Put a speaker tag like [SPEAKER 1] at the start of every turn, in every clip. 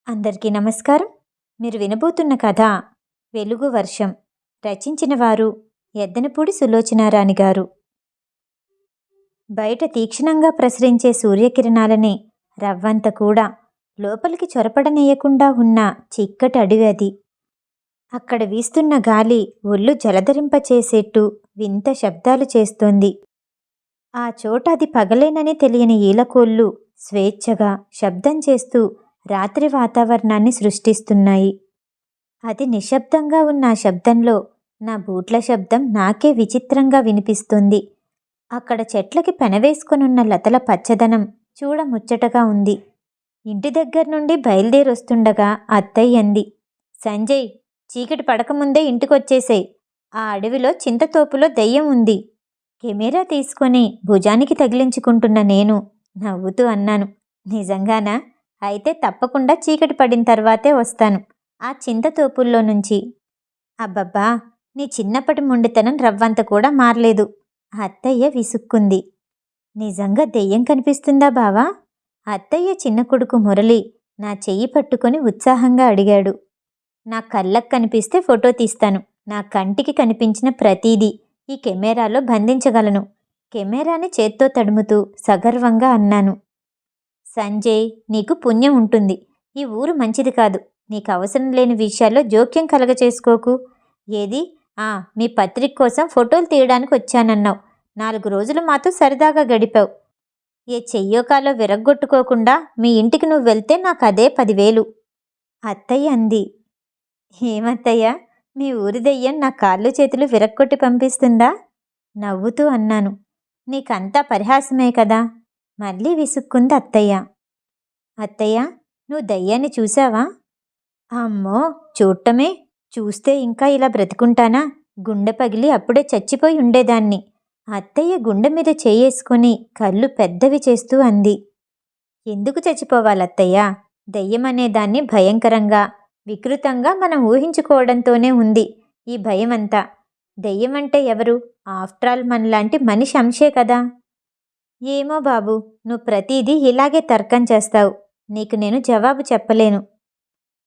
[SPEAKER 1] అందరికీ నమస్కారం. మీరు వినబోతున్న కథ 'వెలుగు వర్షం'. రచించిన వారు ఎద్దనపూడి సులోచనారాణి గారు. బయట తీక్షణంగా ప్రసరించే సూర్యకిరణాలని రవ్వంత కూడా లోపలికి చొరపడనీయకుండా ఉన్న చిక్కటి అడవి అది. అక్కడ వీస్తున్న గాలి ఒళ్ళు జలధరింపచేసేట్టు వింత శబ్దాలు చేస్తోంది. ఆ చోట అది పగలేనని తెలియని ఈలకోళ్ళు స్వేచ్ఛగా శబ్దం చేస్తూ రాత్రి వాతావరణాన్ని సృష్టిస్తున్నాయి. అతి నిశ్శబ్దంగా ఉన్న ఆ శబ్దంలో నా బూట్ల శబ్దం నాకే విచిత్రంగా వినిపిస్తుంది. అక్కడ చెట్లకి పెనవేసుకొనున్న లతల పచ్చదనం చూడముచ్చటగా ఉంది. ఇంటి దగ్గర నుండి బయలుదేరొస్తుండగా అత్తయ్య అంది, సంజయ్, చీకటి పడకముందే ఇంటికొచ్చేసేయ్. ఆ అడవిలో చింతతోపులో దెయ్యం ఉంది. కెమెరా తీసుకొని భుజానికి తగిలించుకుంటున్న నేను నవ్వుతూ అన్నాను, నిజంగానా? అయితే తప్పకుండా చీకటి పడిన తర్వాతే వస్తాను ఆ చింతతోపుల్లో నుంచి. అబ్బబ్బా, నీ చిన్నప్పటి మొండితనం రవ్వంత కూడా మారలేదు. అత్తయ్య విసుక్కుంది. నిజంగా దెయ్యం కనిపిస్తుందా బావా? అత్తయ్య చిన్న కొడుకు మురళి నా చెయ్యి పట్టుకొని ఉత్సాహంగా అడిగాడు. నా కళ్ళకు కనిపిస్తే ఫోటో తీస్తాను. నా కంటికి కనిపించిన ప్రతీదీ ఈ కెమెరాలో బంధించగలను. కెమెరాని చేత్తో తడుముతూ సగర్వంగా అన్నాను. సంజయ్, నీకు పుణ్యం ఉంటుంది. ఈ ఊరు మంచిది కాదు. నీకు అవసరం లేని విషయాల్లో జోక్యం కలగచేసుకోకు. ఏది, మీ పత్రిక కోసం ఫోటోలు తీయడానికి వచ్చానన్నావు. 4 రోజులు మాతో సరదాగా గడిపావు. ఏ చెయ్యోకాలో విరగ్గొట్టుకోకుండా మీ ఇంటికి నువ్వు వెళ్తే నాకు అదే 10,000. అత్తయ్య అంది. ఏమత్తయ్య, మీ ఊరి దెయ్యం నా కాళ్ళు చేతులు విరగ్గొట్టి పంపిస్తుందా? నవ్వుతూ అన్నాను. నీకంతా పరిహాసమే కదా. మళ్ళీ విసుక్కుంది అత్తయ్య. అత్తయ్య, నువ్వు దయ్యాన్ని చూసావా? అమ్మో, చూడటమే. చూస్తే ఇంకా ఇలా బ్రతికుంటానా? గుండె పగిలి అప్పుడే చచ్చిపోయి ఉండేదాన్ని. అత్తయ్య గుండె మీద చేసుకొని కళ్ళు పెద్దవి చేస్తూ అంది. ఎందుకు చచ్చిపోవాలత్తయ్య? దెయ్యమనేదాన్ని భయంకరంగా, వికృతంగా మనం ఊహించుకోవడంతోనే ఉంది ఈ భయమంతా. దెయ్యమంటే ఎవరు? ఆఫ్టరాల్ మనలాంటి మనిషి అంశే కదా. ఏమో బాబు, నువ్వు ప్రతీదీ ఇలాగే తర్కం చేస్తావు. నీకు నేను జవాబు చెప్పలేను.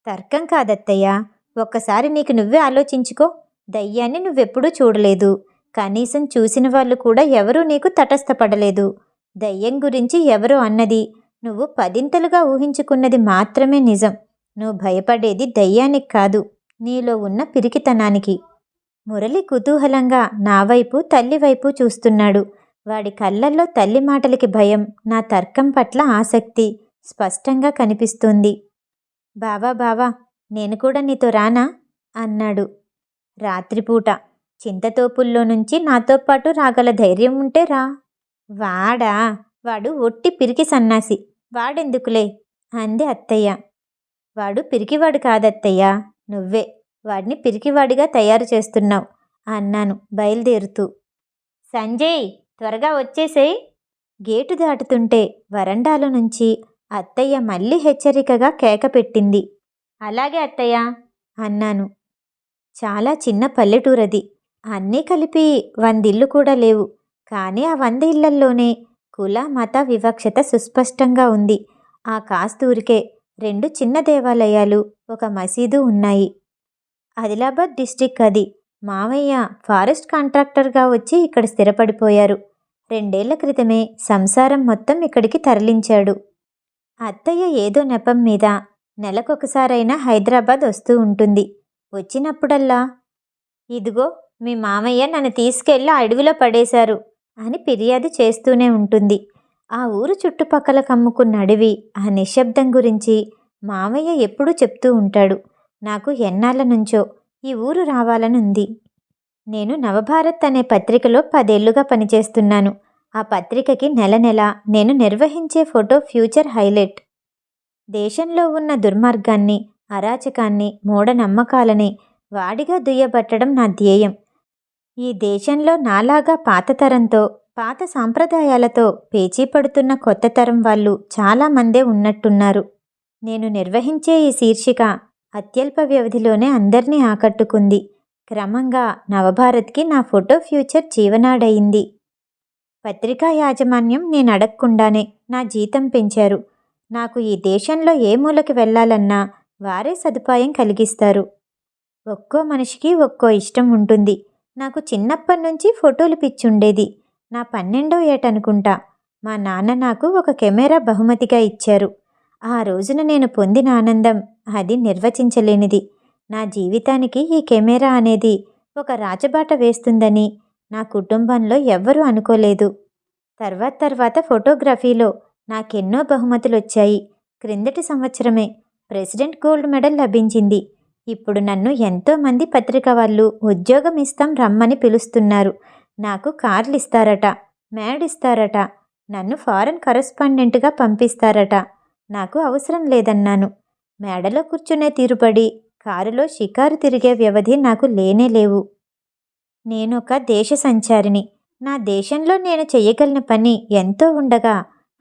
[SPEAKER 1] తర్కం కాదత్తయ్యా, ఒక్కసారి నీకు నువ్వే ఆలోచించుకో. దయ్యాన్ని నువ్వెప్పుడూ చూడలేదు. కనీసం చూసిన వాళ్ళు కూడా ఎవరూ నీకు తటస్థపడలేదు. దయ్యం గురించి ఎవరో అన్నది నువ్వు 10ంతలుగా ఊహించుకున్నది మాత్రమే నిజం. నువ్వు భయపడేది దయ్యానికి కాదు, నీలో ఉన్న పిరికితనానికి. మురళి కుతూహలంగా నా వైపు తల్లి వైపు చూస్తున్నాడు. వాడి కళ్ళల్లో తల్లి మాటలకి భయం, నా తర్కం పట్ల ఆసక్తి స్పష్టంగా కనిపిస్తుంది. బావా, నేను కూడా నీతో రానా? అన్నాడు. రాత్రిపూట చింతతోపుల్లో నుంచి నాతో పాటు రాగల ధైర్యం ఉంటే రా. వాడు ఒట్టి పిరికి సన్నాసి. వాడెందుకులే అంది అత్తయ్య. వాడు పిరికివాడు కాదత్తయ్యా, నువ్వే వాడిని పిరికివాడిగా తయారు చేస్తున్నావు అన్నాను బయలుదేరుతూ. సంజయ్, త్వరగా వచ్చేసేయ్. గేటు దాటుతుంటే వరండాలో నుంచి అత్తయ్య మళ్ళీ హెచ్చరికగా కేక పెట్టింది. అలాగే అత్తయ్య అన్నాను. చాలా చిన్న పల్లెటూరది. అన్నీ కలిపి 100 ఇళ్ళు కూడా లేవు. కానీ ఆ 100 ఇళ్లల్లోనే కుల మత వివక్షత సుస్పష్టంగా ఉంది. ఆ కాస్తూరికే 2 చిన్న దేవాలయాలు, ఒక మసీదు ఉన్నాయి. ఆదిలాబాద్ డిస్ట్రిక్ట్ అది. మావయ్య ఫారెస్ట్ కాంట్రాక్టర్గా వచ్చి ఇక్కడ స్థిరపడిపోయారు. 2 ఏళ్ల క్రితమే సంసారం మొత్తం ఇక్కడికి తరలించాడు. అత్తయ్య ఏదో నెపం మీద నెలకొకసారైనా హైదరాబాద్ వస్తూ ఉంటుంది. వచ్చినప్పుడల్లా, ఇదిగో మీ మామయ్య నన్ను తీసుకెళ్ళి అడవిలో పడేశారు అని ఫిర్యాదు చేస్తూనే ఉంటుంది. ఆ ఊరు చుట్టుపక్కల కమ్ముకున్న అడవి, ఆ నిశ్శబ్దం గురించి మామయ్య ఎప్పుడూ చెప్తూ ఉంటాడు. నాకు ఎన్నాళ్ళ నుంచో ఈ ఊరు రావాలనుంది. నేను నవభారత్ అనే పత్రికలో 10 ఏళ్లుగా పనిచేస్తున్నాను. ఆ పత్రికకి నెల నేను నిర్వహించే ఫోటో ఫ్యూచర్ హైలైట్. దేశంలో ఉన్న దుర్మార్గాన్ని, అరాచకాన్ని, మూఢనమ్మకాలని వాడిగా దుయ్యబట్టడం నా ధ్యేయం. ఈ దేశంలో నాలాగా పాత తరంతో, పాత సాంప్రదాయాలతో పేచీ పడుతున్న కొత్త తరం వాళ్ళు చాలామందే ఉన్నట్టున్నారు. నేను నిర్వహించే ఈ శీర్షిక అత్యల్ప వ్యవధిలోనే అందర్నీ ఆకట్టుకుంది. క్రమంగా నవభారత్కి నా ఫోటో ఫ్యూచర్ జీవనాడయింది. పత్రికా యాజమాన్యం నేను అడగకుండానే నా జీతం పెంచారు. నాకు ఈ దేశంలో ఏ మూలకి వెళ్ళాలన్నా వారే సదుపాయం కలిగిస్తారు. ఒక్కో మనిషికి ఒక్కో ఇష్టం ఉంటుంది. నాకు చిన్నప్పటి నుంచి ఫోటోలు పిచ్చుండేది. నా 12వ ఏటనుకుంటా మా నాన్న నాకు ఒక కెమెరా బహుమతిగా ఇచ్చారు. ఆ రోజున నేను పొందిన ఆనందం అది నిర్వచించలేనిది. నా జీవితానికి ఈ కెమెరా అనేది ఒక రాచబాట వేస్తుందని నా కుటుంబంలో ఎవ్వరూ అనుకోలేదు. తర్వాత ఫోటోగ్రఫీలో నాకెన్నో బహుమతులొచ్చాయి. క్రిందటి సంవత్సరమే ప్రెసిడెంట్ గోల్డ్ మెడల్ లభించింది. ఇప్పుడు నన్ను ఎంతోమంది పత్రిక వాళ్ళు ఉద్యోగం ఇస్తాం రమ్మని పిలుస్తున్నారు. నాకు కార్లిస్తారట, మేడిస్తారట, నన్ను ఫారెన్ కరెస్పాండెంట్గా పంపిస్తారట. నాకు అవసరం లేదన్నాను. మేడలో కూర్చునే తీరుబడి, కారులో షికారు తిరిగే వ్యవధి నాకు లేనేలేవు. నేనొక దేశ సంచారిని. నా దేశంలో నేను చెయ్యగలిగిన పని ఎంతో ఉండగా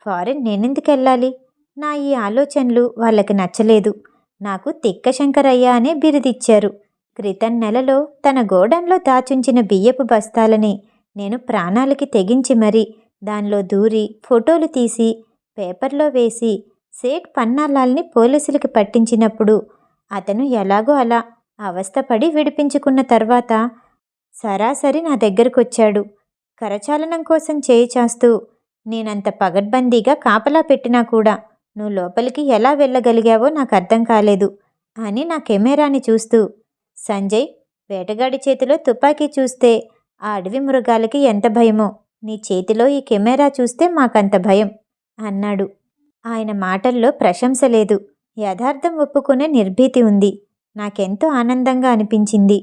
[SPEAKER 1] ఫారెన్ నేనెందుకెళ్ళాలి? నా ఈ ఆలోచనలు వాళ్ళకి నచ్చలేదు. నాకు తిక్క శంకరయ్య అనే బిరుదిచ్చారు. క్రితం నెలలో తన గోడౌన్లో దాచుంచిన బియ్యపు బస్తాలని నేను ప్రాణాలకి తెగించి మరీ దానిలో దూరి ఫోటోలు తీసి పేపర్లో వేసి సేట్ పన్నాలాల్ని పోలీసులకి పట్టించినప్పుడు అతను ఎలాగో అలా అవస్థపడి విడిపించుకున్న తర్వాత సరాసరి నా దగ్గరకొచ్చాడు. కరచాలనం కోసం చేయి చాస్తూ, నేనంత పగడ్బందీగా కాపలా పెట్టినా కూడా నువ్వు లోపలికి ఎలా వెళ్ళగలిగావో నాకు అర్థం కాలేదు అని నా కెమెరాని చూస్తూ, సంజయ్, వేటగాడి చేతిలో తుపాకీ చూస్తే ఆ అడవి మృగాలకి ఎంత భయమో నీ చేతిలో ఈ కెమెరా చూస్తే మాకంత భయం అన్నాడు. ఆయన మాటల్లో ప్రశంస లేదు, యథార్థం ఒప్పుకునే నిర్భీతి ఉంది. నాకెంతో ఆనందంగా అనిపించింది.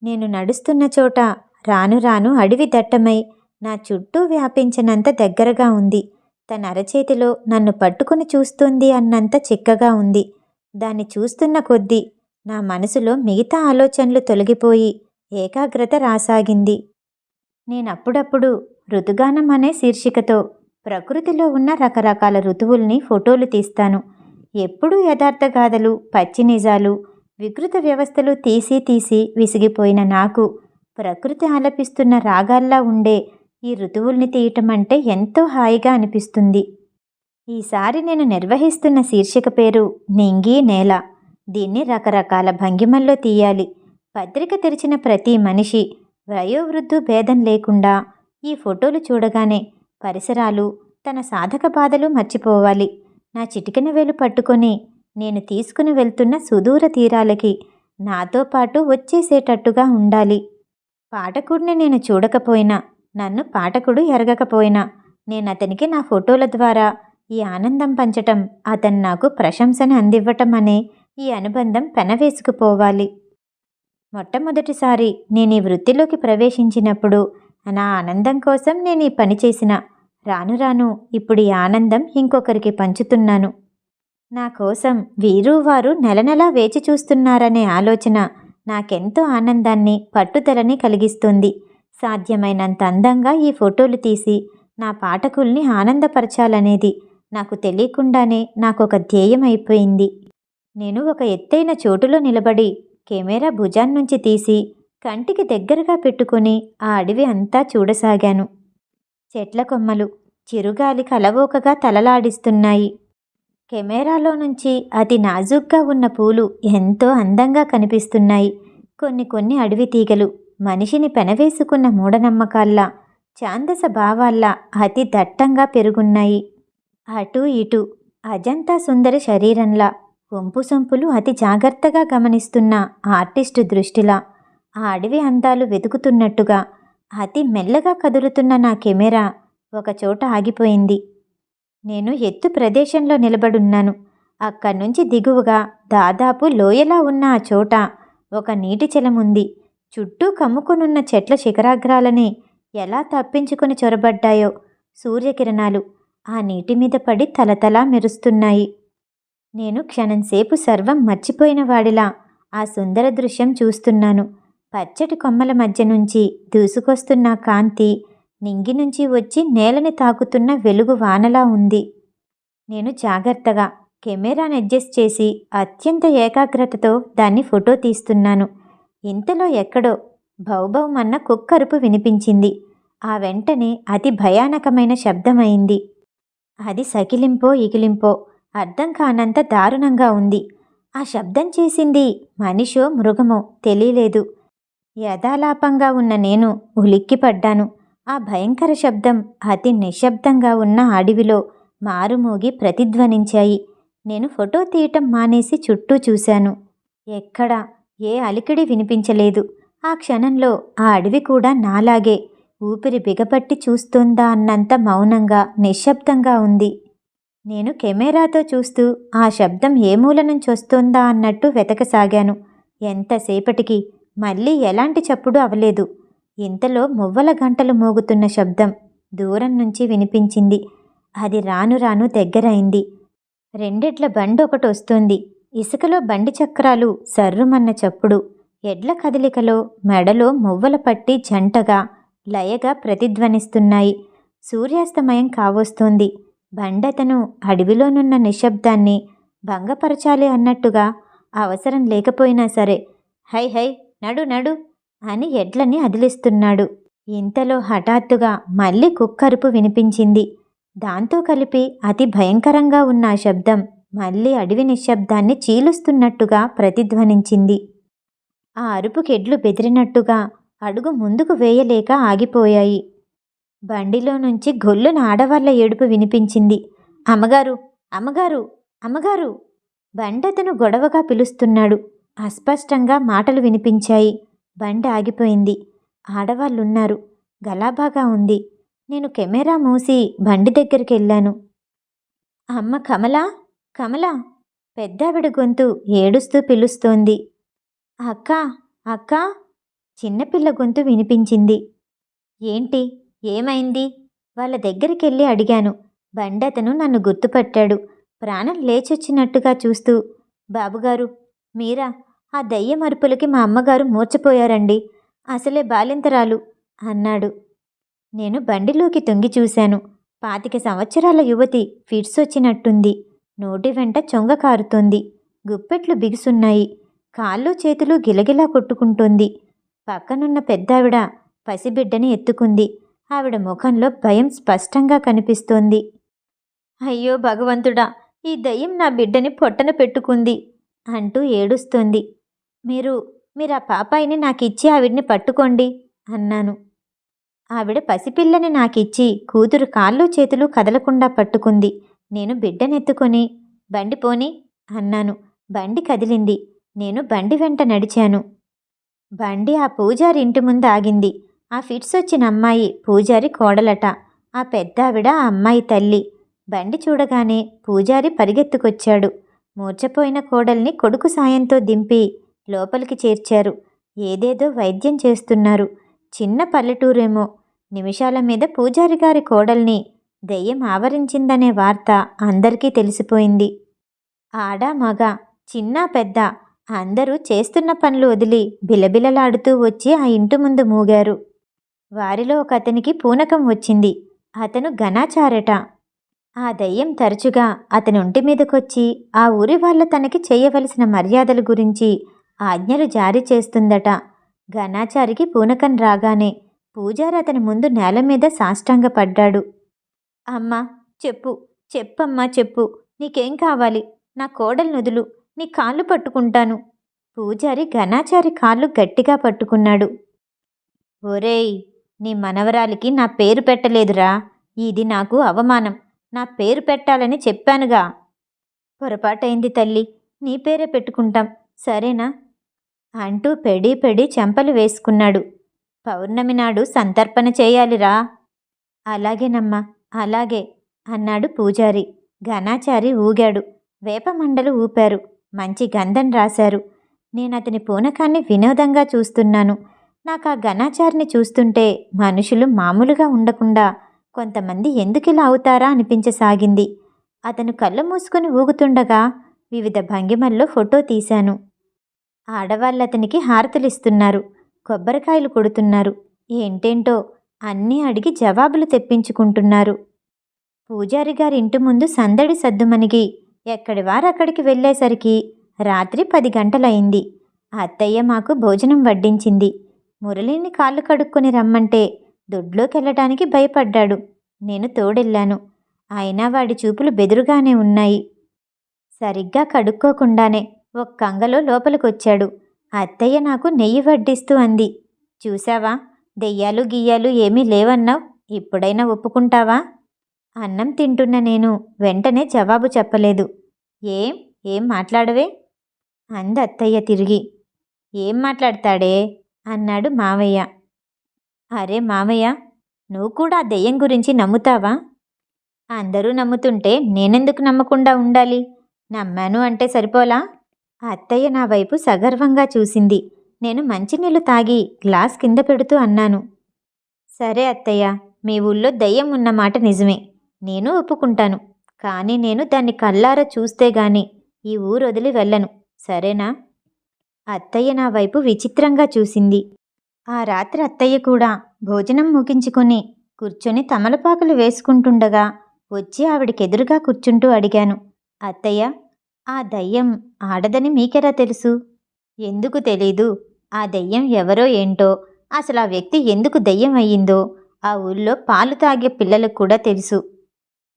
[SPEAKER 1] నేను నడుస్తున్న చోట రాను రాను అడవి దట్టమై నా చుట్టూ వ్యాపించినంత దగ్గరగా ఉంది. తన అరచేతిలో నన్ను పట్టుకుని చూస్తుంది అన్నంత చిక్కగా ఉంది. దాన్ని చూస్తున్న కొద్దీ నా మనసులో మిగతా ఆలోచనలు తొలగిపోయి ఏకాగ్రత రాసాగింది. నేనప్పుడప్పుడు ఋతుగానం అనే శీర్షికతో ప్రకృతిలో ఉన్న రకరకాల ఋతువుల్ని ఫోటోలు తీస్తాను. ఎప్పుడూ యథార్థ గాథలు, పచ్చి నిజాలు, వికృత వ్యవస్థలు తీసి తీసి విసిగిపోయిన నాకు ప్రకృతి ఆలపిస్తున్న రాగాల్లా ఉండే ఈ ఋతువుల్ని తీయటం అంటే ఎంతో హాయిగా అనిపిస్తుంది. ఈసారి నేను నిర్వహిస్తున్న శీర్షిక పేరు నింగి నేల. దీన్ని రకరకాల భంగిమల్లో తీయాలి. పత్రిక తెరిచిన ప్రతి మనిషి, వయోవృద్ధు భేదం లేకుండా ఈ ఫోటోలు చూడగానే పరిసరాలు, తన సాధక బాధలు మర్చిపోవాలి. నా చిటికెన వేలు పట్టుకొని నేను తీసుకుని వెళ్తున్న సుదూర తీరాలకి నాతో పాటు వచ్చేసేటట్టుగా ఉండాలి. పాఠకుడిని నేను చూడకపోయినా, నన్ను పాఠకుడు ఎరగకపోయినా నేనతనికి నా ఫోటోల ద్వారా ఈ ఆనందం పంచటం, అతను నాకు ప్రశంసని అందివ్వటం అనే ఈ అనుబంధం పెనవేసుకుపోవాలి. మొట్టమొదటిసారి నేను ఈ వృత్తిలోకి ప్రవేశించినప్పుడు నా ఆనందం కోసం నేను ఈ పని చేసిన, రాను రాను ఇప్పుడు ఈ ఆనందం ఇంకొకరికి పంచుతున్నాను. నా కోసం వీరు వారు నెల నెలా వేచి చూస్తున్నారనే ఆలోచన నాకెంతో ఆనందాన్ని, పట్టుదలని కలిగిస్తుంది. సాధ్యమైనంత అందంగా ఈ ఫోటోలు తీసి నా పాఠకుల్ని ఆనందపరచాలనేది నాకు తెలియకుండానే నాకొక ధ్యేయం అయిపోయింది. నేను ఒక ఎత్తైన చోటులో నిలబడి కెమెరా భుజాన్నుంచి తీసి కంటికి దగ్గరగా పెట్టుకుని ఆ అడవి అంతా చూడసాగాను. చెట్ల కొమ్మలు చిరుగాలికి అలవోకగా తలలాడిస్తున్నాయి. కెమెరాలో నుంచి అతి నాజూగ్గా ఉన్న పూలు ఎంతో అందంగా కనిపిస్తున్నాయి. కొన్ని అడవి తీగలు మనిషిని పెనవేసుకున్న మూఢనమ్మకాల్లా, ఛాందస భావాల్లా అతి దట్టంగా పెరుగున్నాయి. అటూ ఇటూ అజంతా సుందరి శరీరంలా, వంపు సొంపులు అతి జాగ్రత్తగా గమనిస్తున్న ఆర్టిస్టు దృష్టిలా, ఆ అడవి అందాలు వెతుకుతున్నట్టుగా అతి మెల్లగా కదులుతున్న నా కెమెరా ఒకచోట ఆగిపోయింది. నేను ఎత్తు ప్రదేశంలో నిలబడున్నాను. అక్కడ్నుంచి దిగువగా దాదాపు లోయలా ఉన్న ఆ చోట ఒక నీటి చెలముంది. చుట్టూ కమ్ముకునున్న చెట్ల శిఖరాగ్రాలని ఎలా తప్పించుకుని చొరబడ్డాయో సూర్యకిరణాలు ఆ నీటి మీద పడి తలతలా మెరుస్తున్నాయి. నేను క్షణంసేపు సర్వం మర్చిపోయిన వాడిలా ఆ సుందర దృశ్యం చూస్తున్నాను. పచ్చటి కొమ్మల మధ్య నుంచి దూసుకొస్తున్న కాంతి నింగి నుంచి వచ్చి నేలని తాకుతున్న వెలుగు వానలా ఉంది. నేను జాగ్రత్తగా కెమెరాను అడ్జస్ట్ చేసి అత్యంత ఏకాగ్రతతో దాన్ని ఫోటో తీస్తున్నాను. ఇంతలో ఎక్కడో భౌభౌమన్న కుక్కరుపు వినిపించింది. ఆ వెంటనే అతి భయానకమైన శబ్దమైంది. అది సకిలింపో ఇకిలింపో అర్థం కానంత దారుణంగా ఉంది. ఆ శబ్దం చేసింది మనిషో మృగమో తెలియలేదు. యథాలాపంగా ఉన్న నేను ఉలిక్కిపడ్డాను. ఆ భయంకర శబ్దం అతి నిశ్శబ్దంగా ఉన్న అడవిలో మారుమోగి ప్రతిధ్వనించాయి. నేను ఫోటో తీయటం మానేసి చుట్టూ చూశాను. ఎక్కడా ఏ అలికిడి వినిపించలేదు. ఆ క్షణంలో ఆ అడవి కూడా నాలాగే ఊపిరి బిగపట్టి చూస్తోందా అన్నంత మౌనంగా నిశ్శబ్దంగా ఉంది. నేను కెమెరాతో చూస్తూ ఆ శబ్దం ఏ మూల నుంచి వస్తోందా అన్నట్టు వెతకసాగాను. ఎంతసేపటికి మళ్ళీ ఎలాంటి చప్పుడు అవలేదు. ఇంతలో మువ్వల గంటలు మోగుతున్న శబ్దం దూరం నుంచి వినిపించింది. అది రాను రాను దగ్గరైంది. రెండెడ్ల బండి ఒకటి వస్తోంది. ఇసుకలో బండి చక్రాలు సర్రుమన్న చప్పుడు, ఎడ్ల కదలికలో మెడలో మువ్వల పట్టి జంటగా లయగా ప్రతిధ్వనిస్తున్నాయి. సూర్యాస్తమయం కావస్తోంది. బండతను అడవిలోనున్న నిశ్శబ్దాన్ని భంగపరచాలి అన్నట్టుగా అవసరం లేకపోయినా సరే హై హై నడు నడు అని ఎడ్లని అదిలిస్తున్నాడు. ఇంతలో హఠాత్తుగా మళ్ళీ కుక్కరుపు వినిపించింది. దాంతో కలిపి అతి భయంకరంగా ఉన్న ఆ శబ్దం మళ్ళీ అడవి నిశ్శబ్దాన్ని చీలుస్తున్నట్టుగా ప్రతిధ్వనించింది. ఆ అరుపుకెడ్లు బెదిరినట్టుగా అడుగు ముందుకు వేయలేక ఆగిపోయాయి. బండిలో నుంచి గొల్లున ఆడవాళ్ల ఏడుపు వినిపించింది. అమ్మగారు, అమ్మగారు, అమ్మగారు! బండతను గొడవగా పిలుస్తున్నాడు. అస్పష్టంగా మాటలు వినిపించాయి. బండి ఆగిపోయింది. ఆడవాళ్ళున్నారు. గలాబాగా ఉంది. నేను కెమెరా మూసి బండి దగ్గరికి వెళ్ళాను. అమ్మ కమలా, కమలా! పెద్దావిడ గొంతు ఏడుస్తూ పిలుస్తోంది. అక్కా, అక్కా! చిన్నపిల్ల గొంతు వినిపించింది. ఏంటి, ఏమైంది? వాళ్ళ దగ్గరికెళ్ళి అడిగాను. బండతను నన్ను గుర్తుపట్టాడు. ప్రాణం లేచొచ్చినట్టుగా చూస్తూ, బాబుగారు, మీరా? ఆ దయ్య మరుపులకి మా అమ్మగారు మూర్చపోయారండి. అసలే బాలింతరాలు అన్నాడు. నేను బండిలోకి తొంగి చూశాను. 25 సంవత్సరాల యువతి ఫిట్స్ వచ్చినట్టుంది. నోటి వెంట చొంగ కారుతోంది. గుప్పెట్లు బిగుసున్నాయి. కాళ్ళు చేతులు గిలగిలా కొట్టుకుంటోంది. పక్కనున్న పెద్దావిడ పసిబిడ్డని ఎత్తుకుంది. ఆవిడ ముఖంలో భయం స్పష్టంగా కనిపిస్తోంది. అయ్యో భగవంతుడా, ఈ దయ్యం నా బిడ్డని పొట్టన పెట్టుకుంది అంటూ ఏడుస్తోంది. మీరు ఆ పాపాయిని నాకిచ్చి ఆవిడ్ని పట్టుకోండి అన్నాను. ఆవిడ పసిపిల్లని నాకిచ్చి కూతురు కాళ్ళు చేతులు కదలకుండా పట్టుకుంది. నేను బిడ్డనెత్తుకొని బండి పోని అన్నాను. బండి కదిలింది. నేను బండి వెంట నడిచాను. బండి ఆ పూజారి ఇంటి ముందు ఆగింది. ఆ ఫిట్స్ వచ్చిన అమ్మాయి పూజారి కోడలట. ఆ పెద్దావిడ ఆ అమ్మాయి తల్లి. బండి చూడగానే పూజారి పరిగెత్తుకొచ్చాడు. మూర్చపోయిన కోడల్ని కొడుకు సాయంతో దింపి లోపలికి చేర్చారు. ఏదేదో వైద్యం చేస్తున్నారు. చిన్న పల్లెటూరేమో. నిమిషాల మీద పూజారి గారి కోడల్ని దెయ్యం ఆవరించిందనే వార్త అందరికీ తెలిసిపోయింది. ఆడ మగ, చిన్న పెద్ద అందరూ చేస్తున్న పనులు వదిలి బిలబిలలాడుతూ వచ్చి ఆ ఇంటి ముందు మూగారు. వారిలో ఒక అతనికి పూనకం వచ్చింది. అతను ఘనాచారట. ఆ దయ్యం తరచుగా అతని ఒంటి మీదకొచ్చి ఆ ఊరి వాళ్ళ తనకి చేయవలసిన మర్యాదల గురించి ఆజ్ఞలు జారీ చేస్తుందట. ఘనాచారికి పూనకం రాగానే పూజారి అతని ముందు నేల మీద సాష్టాంగపడ్డాడు. అమ్మా చెప్పు, చెప్పమ్మా చెప్పు, నీకేం కావాలి? నా కోడలు నుదులు, నీ కాళ్ళు పట్టుకుంటాను. పూజారి ఘనాచారి కాళ్ళు గట్టిగా పట్టుకున్నాడు. ఒరేయ్, నీ మనవరాలికి నా పేరు పెట్టలేదురా. ఇది నాకు అవమానం. నా పేరు పెట్టాలని చెప్పానుగా. పొరపాటైంది తల్లి, నీ పేరే పెట్టుకుంటాం, సరేనా అంటూ పెడి పెడి చెంపలు వేసుకున్నాడు. పౌర్ణమి నాడు సంతర్పణ చేయాలిరా. అలాగేనమ్మా, అలాగే అన్నాడు పూజారి. ఘనాచారి ఊగాడు. వేపమండలు ఊపారు. మంచి గంధం రాశారు. నేనతని పూనకాన్ని వినోదంగా చూస్తున్నాను. నాకు ఆ ఘనాచారిని చూస్తుంటే మనుషులు మామూలుగా ఉండకుండా కొంతమంది ఎందుకిలా అవుతారా అనిపించసాగింది. అతను కళ్ళు మూసుకుని ఊగుతుండగా వివిధ భంగిమల్లో ఫోటో తీశాను. ఆడవాళ్ళతనికి హారతులిస్తున్నారు. కొబ్బరికాయలు కొడుతున్నారు. ఏంటేంటో అన్నీ అడిగి జవాబులు తెప్పించుకుంటున్నారు. పూజారి గారి ఇంటి ముందు సందడి సద్దుమణిగి ఎక్కడి వారక్కడికి వెళ్ళేసరికి రాత్రి 10 గంటలయింది. అత్తయ్య మాకు భోజనం వడ్డించింది. మురళిని కాళ్ళు కడుక్కొని రమ్మంటే దొడ్లోకెళ్ళటానికి భయపడ్డాడు. నేను తోడెళ్ళాను. అయినా వాడి చూపులు బెదురుగానే ఉన్నాయి. సరిగ్గా కడుక్కోకుండానే ఒక్కంగలో లోపలికొచ్చాడు. అత్తయ్య నాకు నెయ్యి వడ్డిస్తూ అంది. చూశావా, దెయ్యాలు గియ్యాలు ఏమీ లేవన్నావ్, ఇప్పుడైనా ఒప్పుకుంటావా? అన్నం తింటున్న నేను వెంటనే జవాబు చెప్పలేదు. ఏం ఏం మాట్లాడవే అంది అత్తయ్య తిరిగి. ఏం మాట్లాడతాడే అన్నాడు మావయ్య. అరే మావయ్య, నువ్వు కూడా ఆ దెయ్యం గురించి నమ్ముతావా? అందరూ నమ్ముతుంటే నేనెందుకు నమ్మకుండా ఉండాలి? నమ్మాను అంటే సరిపోలా? అత్తయ్య నా వైపు సగర్వంగా చూసింది. నేను మంచినీళ్లు తాగి గ్లాస్ కింద పెడుతూ అన్నాను. సరే అత్తయ్య, మీ ఊళ్ళో దయ్యం ఉన్నమాట నిజమే, నేను ఒప్పుకుంటాను. కానీ నేను దాన్ని కళ్ళారా చూస్తే గాని ఈ ఊరు వదిలి వెళ్ళను, సరేనా? అత్తయ్య నా వైపు విచిత్రంగా చూసింది. ఆ రాత్రి అత్తయ్య కూడా భోజనం ముగించుకొని కూర్చొని తమలపాకులు వేసుకుంటుండగా వచ్చి ఆవిడకెదురుగా కూర్చుంటూ అడిగాను. అత్తయ్య, ఆ దయ్యం ఆడదని మీకెలా తెలుసు? ఎందుకు తెలీదు? ఆ దెయ్యం ఎవరో ఏంటో, అసలు ఆ వ్యక్తి ఎందుకు దెయ్యం అయ్యిందో ఆ ఊళ్ళో పాలు తాగే పిల్లలకు కూడా తెలుసు.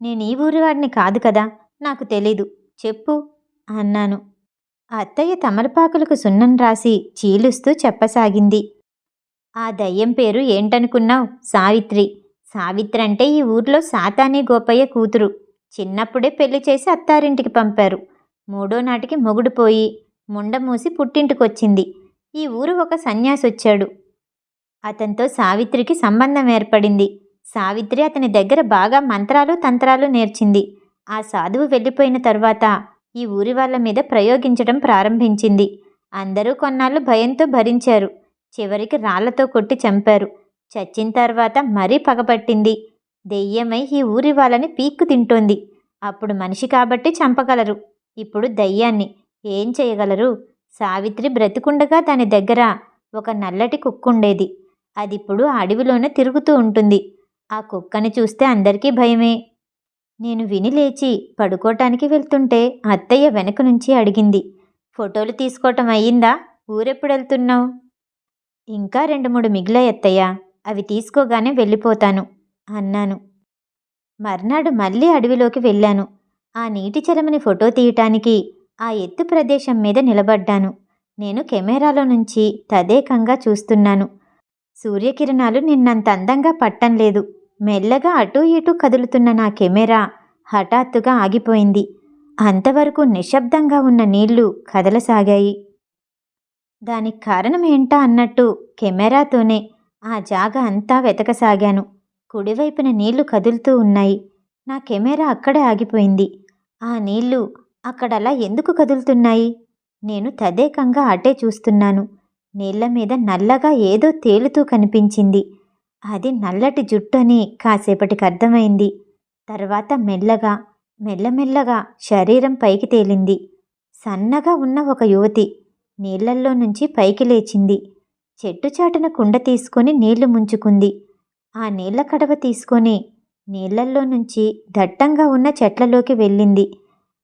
[SPEAKER 1] నేను ఈ ఊరివాడిని కాదు కదా, నాకు తెలీదు, చెప్పు అన్నాను. అత్తయ్య తమలపాకులకు సున్నం రాసి చీలుస్తూ చెప్పసాగింది. ఆ దయ్యం పేరు ఏంటనుకున్నావు? సావిత్రి. సావిత్రి అంటే ఈ ఊర్లో సాతానీ గోపయ్య కూతురు. చిన్నప్పుడే పెళ్లి చేసి అత్తారింటికి పంపారు. మూడో నాటికి మొగుడు పోయి ముండ మూసి పుట్టింటికొచ్చింది. ఈ ఊరు ఒక సన్యాసొచ్చాడు. అతనితో సావిత్రికి సంబంధం ఏర్పడింది. సావిత్రి అతని దగ్గర బాగా మంత్రాలు తంత్రాలు నేర్చింది. ఆ సాధువు వెళ్ళిపోయిన తర్వాత ఈ ఊరి వాళ్ళ మీద ప్రయోగించడం ప్రారంభించింది. అందరూ కొన్నాళ్ళు భయంతో భరించారు. చివరికి రాళ్లతో కొట్టి చంపారు. చచ్చిన తర్వాత మరీ పగపట్టింది. దెయ్యమై ఈ ఊరి వాళ్ళని పీక్కు తింటోంది. అప్పుడు మనిషి కాబట్టి చంపగలరు, ఇప్పుడు దయ్యాన్ని ఏం చేయగలరు? సావిత్రి బ్రతికుండగా దాని దగ్గర ఒక నల్లటి కుక్కుండేది. అదిప్పుడు అడవిలోనే తిరుగుతూ ఉంటుంది. ఆ కుక్కని చూస్తే అందరికీ భయమే. నేను విని లేచి పడుకోటానికి వెళ్తుంటే అత్తయ్య వెనక నుంచి అడిగింది. ఫోటోలు తీసుకోవటం అయ్యిందా? ఊరెప్పుడెళ్తున్నావు? ఇంకా 2-3 మిగిలాయి అత్తయ్య, అవి తీసుకోగానే వెళ్ళిపోతాను అన్నాను. మర్నాడు మళ్ళీ అడవిలోకి వెళ్ళాను. ఆ నీటి చలమని ఫోటో తీయటానికి ఆ ఎత్తు ప్రదేశం మీద నిలబడ్డాను. నేను కెమెరాలో నుంచి తదేకంగా చూస్తున్నాను. సూర్యకిరణాలు నిన్నంత అందంగా పట్టంలేదు. మెల్లగా అటూ ఇటూ కదులుతున్న నా కెమెరా హఠాత్తుగా ఆగిపోయింది. అంతవరకు నిశ్శబ్దంగా ఉన్న నీళ్లు కదలసాగాయి. దానికి కారణం ఏంటా అన్నట్టు కెమెరాతోనే ఆ జాగా అంతా వెతకసాగాను. కుడివైపున నీళ్లు కదులుతూ ఉన్నాయి. నా కెమెరా అక్కడే ఆగిపోయింది. ఆ నీళ్లు అక్కడలా ఎందుకు కదులుతున్నాయి? నేను తదేకంగా అటే చూస్తున్నాను. నీళ్ల మీద నల్లగా ఏదో తేలుతూ కనిపించింది. అది నల్లటి జుట్టు అని కాసేపటికి అర్థమైంది. తర్వాత మెల్లమెల్లగా శరీరం పైకి తేలింది. సన్నగా ఉన్న ఒక యువతి నీళ్లల్లో నుంచి పైకి లేచింది. చెట్టుచాటున కుండ తీసుకొని నీళ్లు ముంచుకుంది. ఆ నీళ్ల కడవ తీసుకొని నీళ్లల్లో నుంచి దట్టంగా ఉన్న చెట్లలోకి వెళ్ళింది.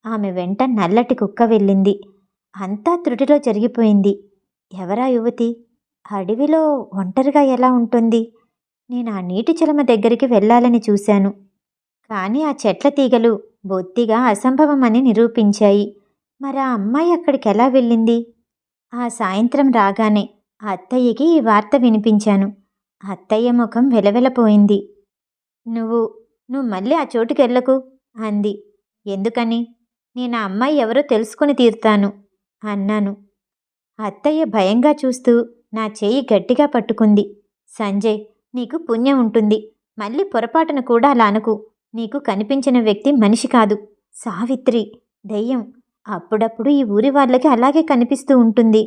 [SPEAKER 1] ఆమె వెంట నల్లటి కుక్క వెళ్ళింది. అంతా త్రుటిలో జరిగిపోయింది. ఎవరా యువతి? అడవిలో ఒంటరిగా ఎలా ఉంటుంది? నేను ఆ నీటి చలమ దగ్గరికి వెళ్ళాలని చూశాను. కానీ ఆ చెట్ల తీగలు బొత్తిగా అసంభవమని నిరూపించాయి. మరి ఆ అమ్మాయి అక్కడికి ఎలా వెళ్ళింది? ఆ సాయంత్రం రాగానే అత్తయ్యకి ఈ వార్త వినిపించాను. అత్తయ్య ముఖం వెలవెలపోయింది. నువ్వు మళ్ళీ ఆ చోటుకెళ్ళకు అంది. ఎందుకని? నేను ఆ అమ్మాయి ఎవరో తెలుసుకుని తీరుతాను అన్నాను. అత్తయ్య భయంగా చూస్తూ నా చెయ్యి గట్టిగా పట్టుకుంది. సంజయ్, నీకు పుణ్యం ఉంటుంది. మళ్ళీ పొరపాటున కూడా అలా అనకు. నీకు కనిపించిన వ్యక్తి మనిషి కాదు, సావిత్రి, దెయ్యం. అప్పుడప్పుడు ఈ ఊరి వాళ్ళకి అలాగే కనిపిస్తూ ఉంటుంది.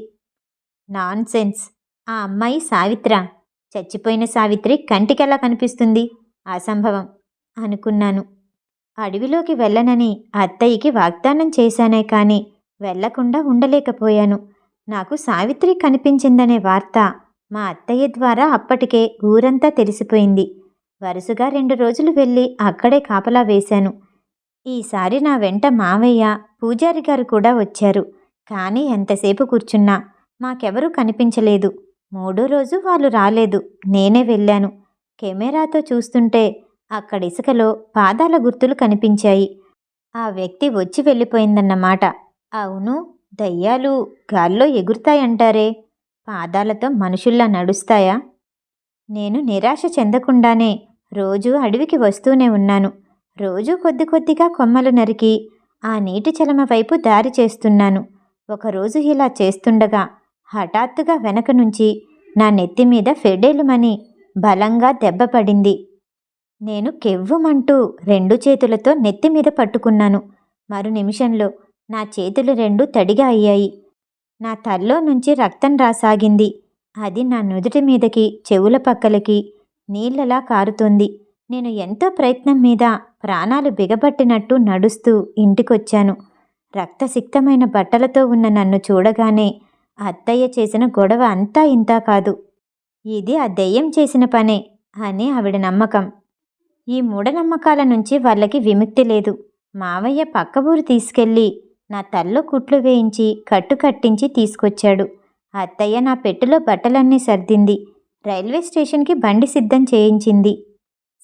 [SPEAKER 1] నాన్సెన్స్. ఆ అమ్మాయి సావిత్రా? చచ్చిపోయిన సావిత్రి కంటికెలా కనిపిస్తుంది? అసంభవం అనుకున్నాను. అడవిలోకి వెళ్ళనని అత్తయ్యకి వాగ్దానం చేశానే కానీ వెళ్లకుండా ఉండలేకపోయాను. నాకు సావిత్రి కనిపించిందనే వార్త మా అత్తయ్య ద్వారా అప్పటికే ఊరంతా తెలిసిపోయింది. వరుసగా 2 రోజులు వెళ్ళి అక్కడే కాపలా వేశాను. ఈసారి నా వెంట మావయ్య, పూజారి గారు కూడా వచ్చారు. కానీ ఎంతసేపు కూర్చున్నా మాకెవరూ కనిపించలేదు. 3వ రోజు వాళ్ళు రాలేదు. నేనే వెళ్ళాను. కెమెరాతో చూస్తుంటే అక్కడ ఇసుకలో పాదాల గుర్తులు కనిపించాయి. ఆ వ్యక్తి వచ్చి వెళ్ళిపోయిందన్నమాట. అవును, దయ్యాలు గాల్లో ఎగురుతాయంటారే, పాదాలతో మనుషుల్లా నడుస్తాయా? నేను నిరాశ చెందకుండానే రోజూ అడవికి వస్తూనే ఉన్నాను. రోజూ కొద్ది కొద్దిగా కొమ్మలు నరికి ఆ నీటి చలమ వైపు దారి చేస్తున్నాను. ఒకరోజు ఇలా చేస్తుండగా హఠాత్తుగా వెనక నుంచి నా నెత్తిమీద ఫెడేలుమని బలంగా దెబ్బ పడింది. నేను కెవ్వుమంటూ 2 చేతులతో నెత్తిమీద పట్టుకున్నాను. మరు నిమిషంలో నా చేతులు 2 తడిగా అయ్యాయి. నా తల్లో నుంచి రక్తం రాసాగింది. అది నా నుదుటి మీదకి, చెవుల పక్కలకి నీళ్లలా కారుతోంది. నేను ఎంతో ప్రయత్నం మీద ప్రాణాలు బిగబట్టినట్టు నడుస్తూ ఇంటికొచ్చాను. రక్తసిక్తమైన బట్టలతో ఉన్న నన్ను చూడగానే అత్తయ్య చేసిన గొడవ అంతా ఇంతా కాదు, ఇది ఆ దెయ్యం చేసిన పనే అని ఆవిడ నమ్మకం. ఈ మూఢనమ్మకాల నుంచి వాళ్ళకి విముక్తి లేదు. మావయ్య పక్క ఊరు తీసుకెళ్ళి నా తల్లో కుట్లు వేయించి కట్టు కట్టించి తీసుకొచ్చాడు. అత్తయ్య నా పెట్టెలో బట్టలన్నీ సర్దింది. రైల్వే స్టేషన్కి బండి సిద్ధం చేయించింది.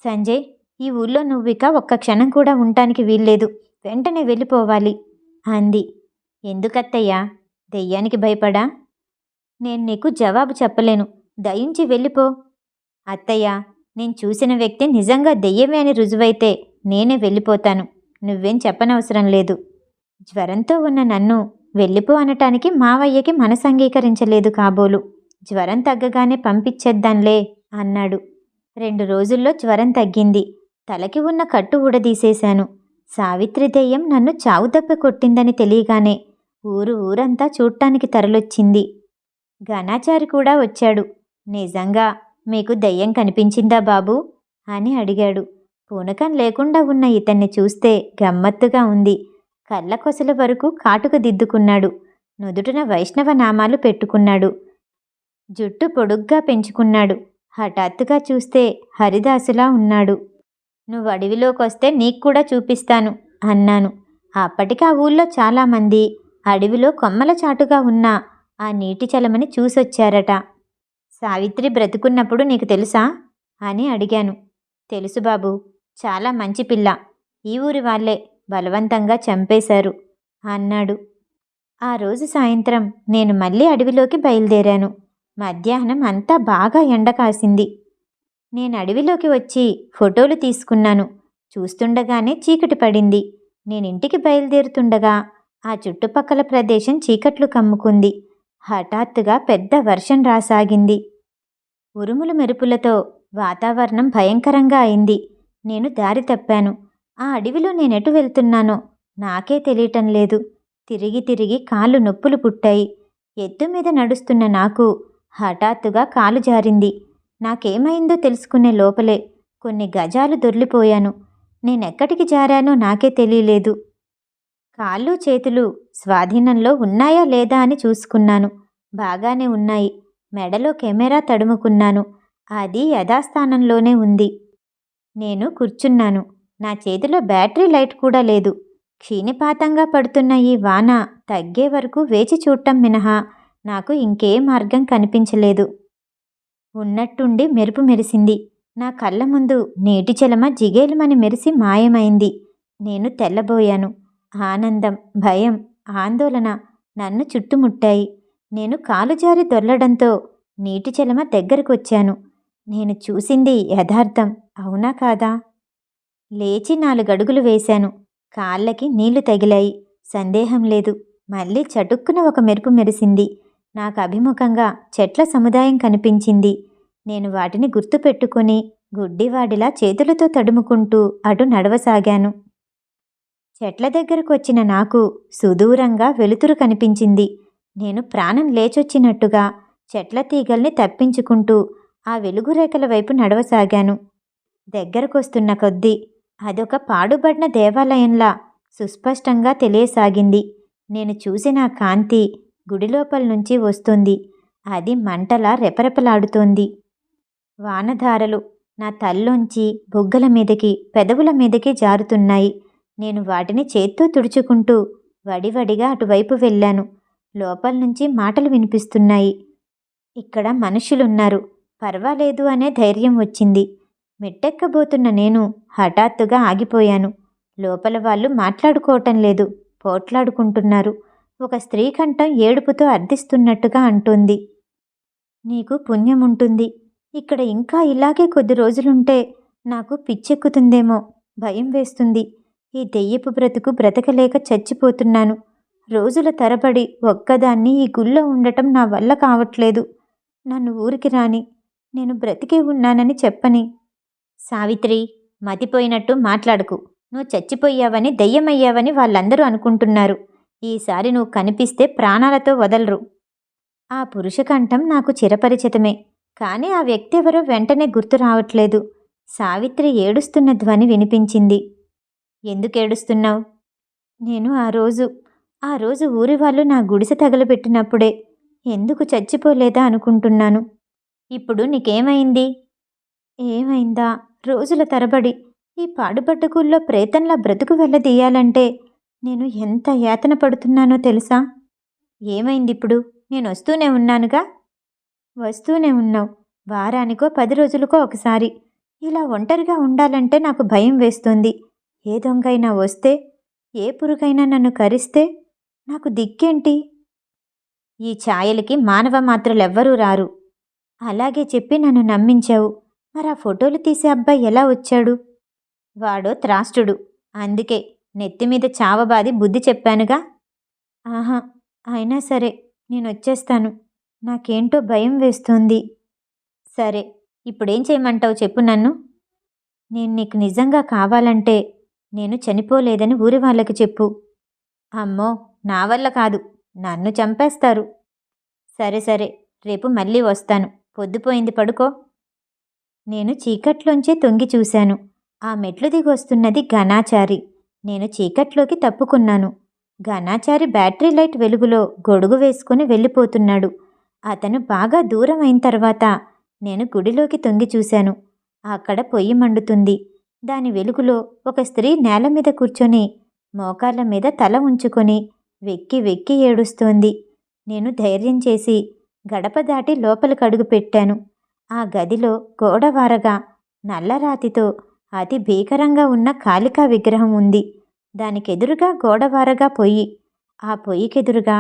[SPEAKER 1] సంజయ్, ఈ ఊళ్ళో నువ్విక ఒక్క క్షణం కూడా ఉండటానికి వీల్లేదు, వెంటనే వెళ్ళిపోవాలి అంది. ఎందుకత్తయ్యా? దెయ్యానికి భయపడా? నేను నీకు జవాబు చెప్పలేను, దయించి వెళ్ళిపో. అత్తయ్య, నేను చూసిన వ్యక్తి నిజంగా దెయ్యమే అని రుజువైతే నేనే వెళ్ళిపోతాను, నువ్వేం చెప్పనవసరం లేదు. జ్వరంతో ఉన్న నన్ను వెళ్ళిపో అనటానికి మావయ్యకి మనసు అంగీకరించలేదు కాబోలు. జ్వరం తగ్గగానే పంపించేద్దాంలే అన్నాడు. 2 రోజుల్లో జ్వరం తగ్గింది. తలకి ఉన్న కట్టు ఊడదీసేశాను. సావిత్రి దెయ్యం నన్ను చావు దెబ్బ కొట్టిందని తెలియగానే ఊరంతా చూడటానికి తరలొచ్చింది. ఘనాచారి కూడా వచ్చాడు. నిజంగా మీకు దెయ్యం కనిపించిందా బాబూ అని అడిగాడు. పూనకం లేకుండా ఉన్న ఇతన్ని చూస్తే గమ్మత్తుగా ఉంది. కళ్ళ కొసల వరకు కాటుక దిద్దుకున్నాడు. నుదుటిన వైష్ణవ నామాలు పెట్టుకున్నాడు. జుట్టు పొడుగ్గా పెంచుకున్నాడు. హఠాత్తుగా చూస్తే హరిదాసులా ఉన్నాడు. నువ్వు అడవిలోకొస్తే నీకు కూడా చూపిస్తాను అన్నాను. అప్పటికి ఆ ఊళ్ళో చాలామంది అడవిలో కొమ్మల చాటుగా ఉన్న ఆ నీటి చలమని చూసొచ్చారట. సావిత్రి బ్రతుకున్నప్పుడు నీకు తెలుసా అని అడిగాను. తెలుసు బాబు, చాలా మంచి పిల్ల. ఈ ఊరి వాళ్ళే బలవంతంగా చంపేశారు అన్నాడు. ఆ రోజు సాయంత్రం నేను మళ్ళీ అడవిలోకి బయలుదేరాను. మధ్యాహ్నం అంతా బాగా ఎండ కాసింది. నేను అడవిలోకి వచ్చి ఫోటోలు తీసుకున్నాను. చూస్తుండగానే చీకటి పడింది. నేనింటికి బయలుదేరుతుండగా ఆ చుట్టుపక్కల ప్రదేశం చీకట్లు కమ్ముకుంది. హఠాత్తుగా పెద్ద వర్షం రాసాగింది. ఉరుములు మెరుపులతో వాతావరణం భయంకరంగా అయింది. నేను దారి తప్పాను. ఆ అడవిలో నేనెటు వెళ్తున్నానో నాకే తెలియటం లేదు. తిరిగి తిరిగి కాళ్ళు నొప్పులు పుట్టాయి. ఎత్తు మీద నడుస్తున్న నాకు హఠాత్తుగా కాలు జారింది. నాకేమైందో తెలుసుకునే లోపలే కొన్ని గజాలు దొర్లిపోయాను. నేనెక్కడికి జారానో నాకే తెలియలేదు. కాళ్ళు చేతులు స్వాధీనంలో ఉన్నాయా లేదా అని చూసుకున్నాను. బాగానే ఉన్నాయి. మెడలో కెమెరా తడుముకున్నాను. అది యథాస్థానంలోనే ఉంది. నేను కూర్చున్నాను. నా చేతిలో బ్యాటరీ లైట్ కూడా లేదు. క్షీణిపాతంగా పడుతున్న ఈ వాన తగ్గే వరకు వేచి చూడటం మినహా నాకు ఇంకే మార్గం కనిపించలేదు. ఉన్నట్టుండి మెరుపు మెరిసింది. నా కళ్ళ ముందు నీటి చలమ జిగేలుమని మెరిసి మాయమైంది. నేను తెల్లబోయాను. ఆనందం, భయం, ఆందోళన నన్ను చుట్టుముట్టాయి. నేను కాలు జారి దొర్లడంతో నీటి చలమ దగ్గరకొచ్చాను. నేను చూసింది యథార్థం అవునా కాదా? లేచి 4 అడుగులు వేశాను. కాళ్ళకి నీళ్లు తగిలాయి. సందేహం లేదు. మళ్ళీ చటుక్కున ఒక మెరుపు మెరిసింది. నాకు అభిముఖంగా చెట్ల సముదాయం కనిపించింది. నేను వాటిని గుర్తుపెట్టుకుని గుడ్డివాడిలా చేతులతో తడుముకుంటూ అటు నడవసాగాను. చెట్ల దగ్గరకు వచ్చిన నాకు సుదూరంగా వెలుతురు కనిపించింది. నేను ప్రాణం లేచొచ్చినట్టుగా చెట్ల తీగల్ని తప్పించుకుంటూ ఆ వెలుగురేఖల వైపు నడవసాగాను. దగ్గరకొస్తున్న కొద్దీ అదొక పాడుబడిన దేవాలయంలా సుస్పష్టంగా తెలియసాగింది. నేను చూసిన కాంతి గుడిలోపల నుంచి వస్తుంది. అది మంటలా రెపరెపలాడుతోంది. వానధారలు నా తల్లోంచి బుగ్గల మీదకి, పెదవుల మీదకి జారుతున్నాయి. నేను వాటిని చేత్తో తుడుచుకుంటూ వడివడిగా అటువైపు వెళ్ళాను. లోపల్నుంచి మాటలు వినిపిస్తున్నాయి. ఇక్కడ మనుషులున్నారు, పర్వాలేదు అనే ధైర్యం వచ్చింది. మెట్టెక్కబోతున్న నేను హఠాత్తుగా ఆగిపోయాను. లోపల వాళ్ళు మాట్లాడుకోవటం లేదు, పోట్లాడుకుంటున్నారు. ఒక స్త్రీ కంఠం ఏడుపుతో అర్థిస్తున్నట్టుగా అంటుంది. నీకు పుణ్యముంటుంది. ఇక్కడ ఇంకా ఇలాగే కొద్ది రోజులుంటే నాకు పిచ్చెక్కుతుందేమో, భయం వేస్తుంది. ఈ దెయ్యపు బ్రతుకు బ్రతకలేక చచ్చిపోతున్నాను. రోజుల తరబడి ఒక్కదాన్ని ఈ గుళ్ళో ఉండటం నా వల్ల కావట్లేదు. నన్ను ఊరికి రాని, నేను బ్రతికే ఉన్నానని చెప్పని. సావిత్రి, మతిపోయినట్టు మాట్లాడకు. నువ్వు చచ్చిపోయావని, దెయ్యమయ్యావని వాళ్ళందరూ అనుకుంటున్నారు. ఈసారి నువ్వు కనిపిస్తే ప్రాణాలతో వదలరు. ఆ పురుషకంఠం నాకు చిరపరిచితమే, కానీ ఆ వ్యక్తి ఎవరో వెంటనే గుర్తు రావట్లేదు. సావిత్రి ఏడుస్తున్న ధ్వని వినిపించింది. ఎందుకేడుస్తున్నావు? నేను ఆ రోజు ఊరి వాళ్ళు నా గుడిసె తగలబెట్టినప్పుడే ఎందుకు చచ్చిపోలేదా అనుకుంటున్నాను. ఇప్పుడు నీకేమైంది? ఏమైందా? రోజుల తరబడి ఈ పాడుబడ్డ గుళ్ళో ప్రేతంలా బ్రతుకు వెళ్ళదీయాలంటే నేను ఎంత యాతన పడుతున్నానో తెలుసా? ఏమైందిప్పుడు? నేను వస్తూనే ఉన్నానుగా. వస్తూనే ఉన్నావు. వారానికో 10 రోజులకో ఒకసారి. ఇలా ఒంటరిగా ఉండాలంటే నాకు భయం వేస్తుంది. ఏ దొంగైనా వస్తే, ఏ పురుగైనా నన్ను కరిస్తే నాకు దిక్కేంటి? ఈ ఛాయలకి మానవ మాత్రలెవ్వరూ రారు. అలాగే చెప్పి నన్ను నమ్మించావు. మరా ఫోటోలు తీసే అబ్బాయి ఎలా వచ్చాడు? వాడో త్రాష్టుడు. అందుకే నెత్తిమీద చావబాది బుద్ధి చెప్పానుగా. ఆహా, అయినా సరే నేనొచ్చేస్తాను. నాకేంటో భయం వేస్తోంది. సరే, ఇప్పుడేం చేయమంటావు చెప్పు నన్ను. నేను నీకు నిజంగా కావాలంటే నేను చనిపోలేదని ఊరి వాళ్ళకి చెప్పు. అమ్మో, నా వల్ల కాదు, నన్ను చంపేస్తారు. సరే సరే, రేపు మళ్ళీ వస్తాను. పొద్దుపోయింది, పడుకో. నేను చీకట్లోంచే తొంగి చూశాను. ఆ మెట్లు దిగొస్తున్నది ఘనాచారి. నేను చీకట్లోకి తప్పుకున్నాను. ఘనాచారి బ్యాటరీ లైట్ వెలుగులో గొడుగు వేసుకుని వెళ్ళిపోతున్నాడు. అతను బాగా దూరం అయిన తర్వాత నేను గుడిలోకి తొంగి చూశాను. అక్కడ పొయ్యి మండుతుంది. దాని వెలుగులో ఒక స్త్రీ నేల మీద కూర్చొని మోకాళ్ళ మీద తల ఉంచుకొని వెక్కి వెక్కి ఏడుస్తోంది. నేను ధైర్యం చేసి గడప దాటి లోపలికి అడుగు పెట్టాను. ఆ గదిలో గోడవారగా నల్లరాతితో అతి భీకరంగా ఉన్న కాళికా విగ్రహం ఉంది. దానికెదురుగా గోడవారగా పొయ్యి. ఆ పొయ్యికెదురుగా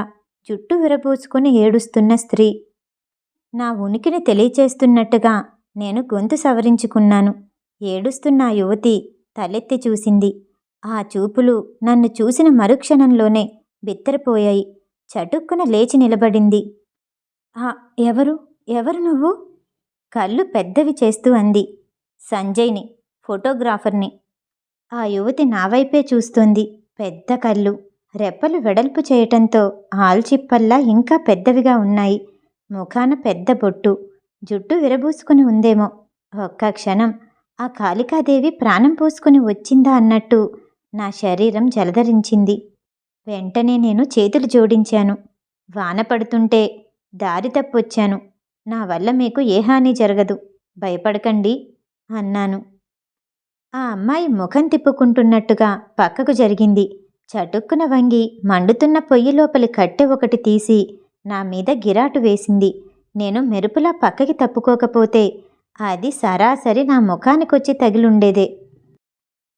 [SPEAKER 1] జుట్టు విరబూసుకుని ఏడుస్తున్న స్త్రీ. నా ఉనికిని తెలియచేస్తున్నట్టుగా నేను గొంతు సవరించుకున్నాను. ఏడుస్తున్న ఆ యువతి తలెత్తి చూసింది. ఆ చూపులు నన్ను చూసిన మరుక్షణంలోనే బిత్తరపోయాయి. చటుక్కున లేచి నిలబడింది. ఎవరు ఎవరు నువ్వు? కళ్ళు పెద్దవి చేస్తూ అంది. సంజయ్ని, ఫోటోగ్రాఫర్ని. ఆ యువతి నా వైపే చూస్తోంది. పెద్ద కళ్ళు, రెప్పలు వెడల్పు చేయటంతో ఆల్చిప్పల్లా ఇంకా పెద్దవిగా ఉన్నాయి. ముఖాన పెద్ద బొట్టు, జుట్టు విరబూసుకుని ఉందేమో. ఒక్క క్షణం ఆ కాళికాదేవి ప్రాణం పోసుకుని వచ్చిందా అన్నట్టు నా శరీరం జలధరించింది. వెంటనే నేను చేతులు జోడించాను. వాన పడుతుంటే దారి తప్పొచ్చాను. నా వల్ల మీకు ఏ హాని జరగదు, భయపడకండి అన్నాను. ఆ అమ్మాయి ముఖం తిప్పుకుంటున్నట్టుగా పక్కకు జరిగింది. చటుక్కున వంగి మండుతున్న పొయ్యి లోపలి కట్టె ఒకటి తీసి నా మీద గిరాటు వేసింది. నేను మెరుపులా పక్కకి తప్పుకోకపోతే అది సరాసరి నా ముఖానికొచ్చి తగిలుండేదే.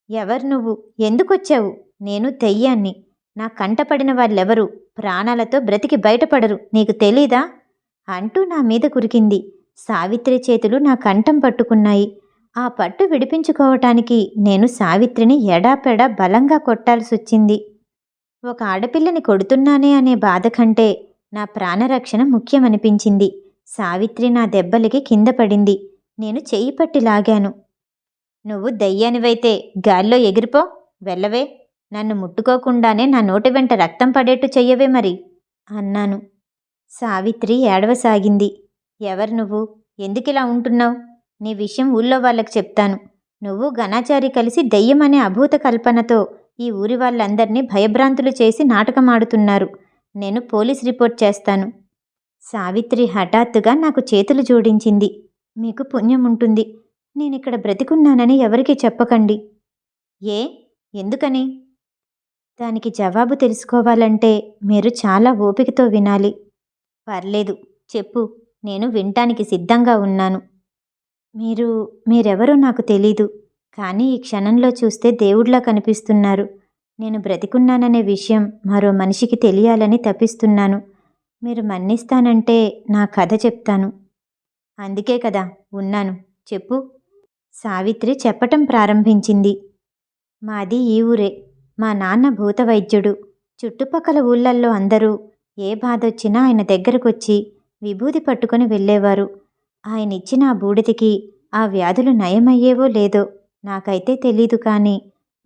[SPEAKER 1] ఎవరు నువ్వు? ఎందుకొచ్చావు? నేను దెయ్యాన్ని. నా కంటపడిన వాళ్ళెవరు ప్రాణాలతో బ్రతికి బయటపడరు, నీకు తెలీదా? అంటూ నా మీద కురికింది. సావిత్రి చేతులు నా కంఠం పట్టుకున్నాయి. ఆ పట్టు విడిపించుకోవటానికి నేను సావిత్రిని ఎడాపెడా బలంగా కొట్టాల్సొచ్చింది. ఒక ఆడపిల్లని కొడుతున్నానే అనే బాధ కంటే నా ప్రాణరక్షణ ముఖ్యమనిపించింది. సావిత్రి నా దెబ్బలకి కింద పడింది. నేను చెయ్యి పట్టి లాగాను. నువ్వు దయ్యానివైతే గాల్లో ఎగిరిపో, వెళ్ళవే. నన్ను ముట్టుకోకుండానే నా నోటి వెంట రక్తం పడేట్టు చెయ్యవే మరి అన్నాను. సావిత్రి ఏడవసాగింది. ఎవరు నువ్వు? ఎందుకిలా ఉంటున్నావు? నీ విషయం ఊళ్ళో వాళ్ళకి చెప్తాను. నువ్వు ఘనాచారి కలిసి దెయ్యమనే అభూత కల్పనతో ఈ ఊరి వాళ్ళందరినీ భయభ్రాంతులు చేసి నాటకమాడుతున్నారు. నేను పోలీస్ రిపోర్ట్ చేస్తాను. సావిత్రి హఠాత్తుగా నాకు చేతులు జోడించింది. మీకు పుణ్యముంటుంది. నేనిక్కడ బ్రతికున్నానని ఎవరికీ చెప్పకండి. ఏ? ఎందుకని? దానికి జవాబు తెలుసుకోవాలంటే మీరు చాలా ఓపికతో వినాలి. పర్లేదు, చెప్పు. నేను వినటానికి సిద్ధంగా ఉన్నాను. మీరెవరో నాకు తెలీదు, కానీ ఈ క్షణంలో చూస్తే దేవుడిలా కనిపిస్తున్నారు. నేను బ్రతికున్నాననే విషయం మరో మనిషికి తెలియాలని తపిస్తున్నాను. మీరు మన్నిస్తానంటే నా కథ చెప్తాను. అందుకే కదా ఉన్నాను. చెప్పు. సావిత్రి చెప్పటం ప్రారంభించింది. మాది ఈ ఊరే. మా నాన్న భూత వైద్యుడు. చుట్టుపక్కల ఊళ్ళల్లో అందరూ ఏ బాధొచ్చినా ఆయన దగ్గరకొచ్చి విభూది పట్టుకొని వెళ్ళేవారు. ఆయనిచ్చిన ఆ బూడిదికి ఆ వ్యాధులు నయమయ్యేవో లేదో నాకైతే తెలీదు, కానీ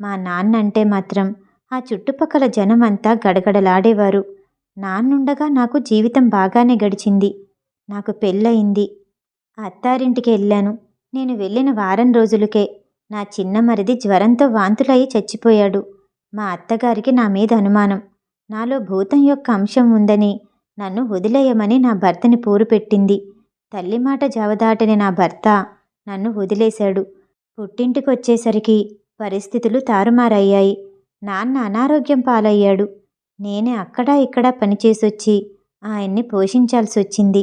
[SPEAKER 1] మా నాన్నంటే మాత్రం ఆ చుట్టుపక్కల జనమంతా గడగడలాడేవారు. నాన్నుండగా నాకు జీవితం బాగానే గడిచింది. నాకు పెళ్ళయింది. అత్తారింటికి వెళ్ళాను. నేను వెళ్ళిన వారం రోజులకే నా చిన్న మరిది జ్వరంతో వాంతులయ్యి చచ్చిపోయాడు. మా అత్తగారికి నా మీద అనుమానం. నాలో భూతం యొక్క అంశం ఉందని నన్ను వదిలేయమని నా భర్తని పోరు పెట్టింది. తల్లి మాట జవదాటని నా భర్త నన్ను వదిలేశాడు. పుట్టింటికొచ్చేసరికి పరిస్థితులు తారుమారయ్యాయి. నాన్న అనారోగ్యం పాలయ్యాడు. నేనే అక్కడా ఇక్కడా పనిచేసొచ్చి ఆయన్ని పోషించాల్సొచ్చింది.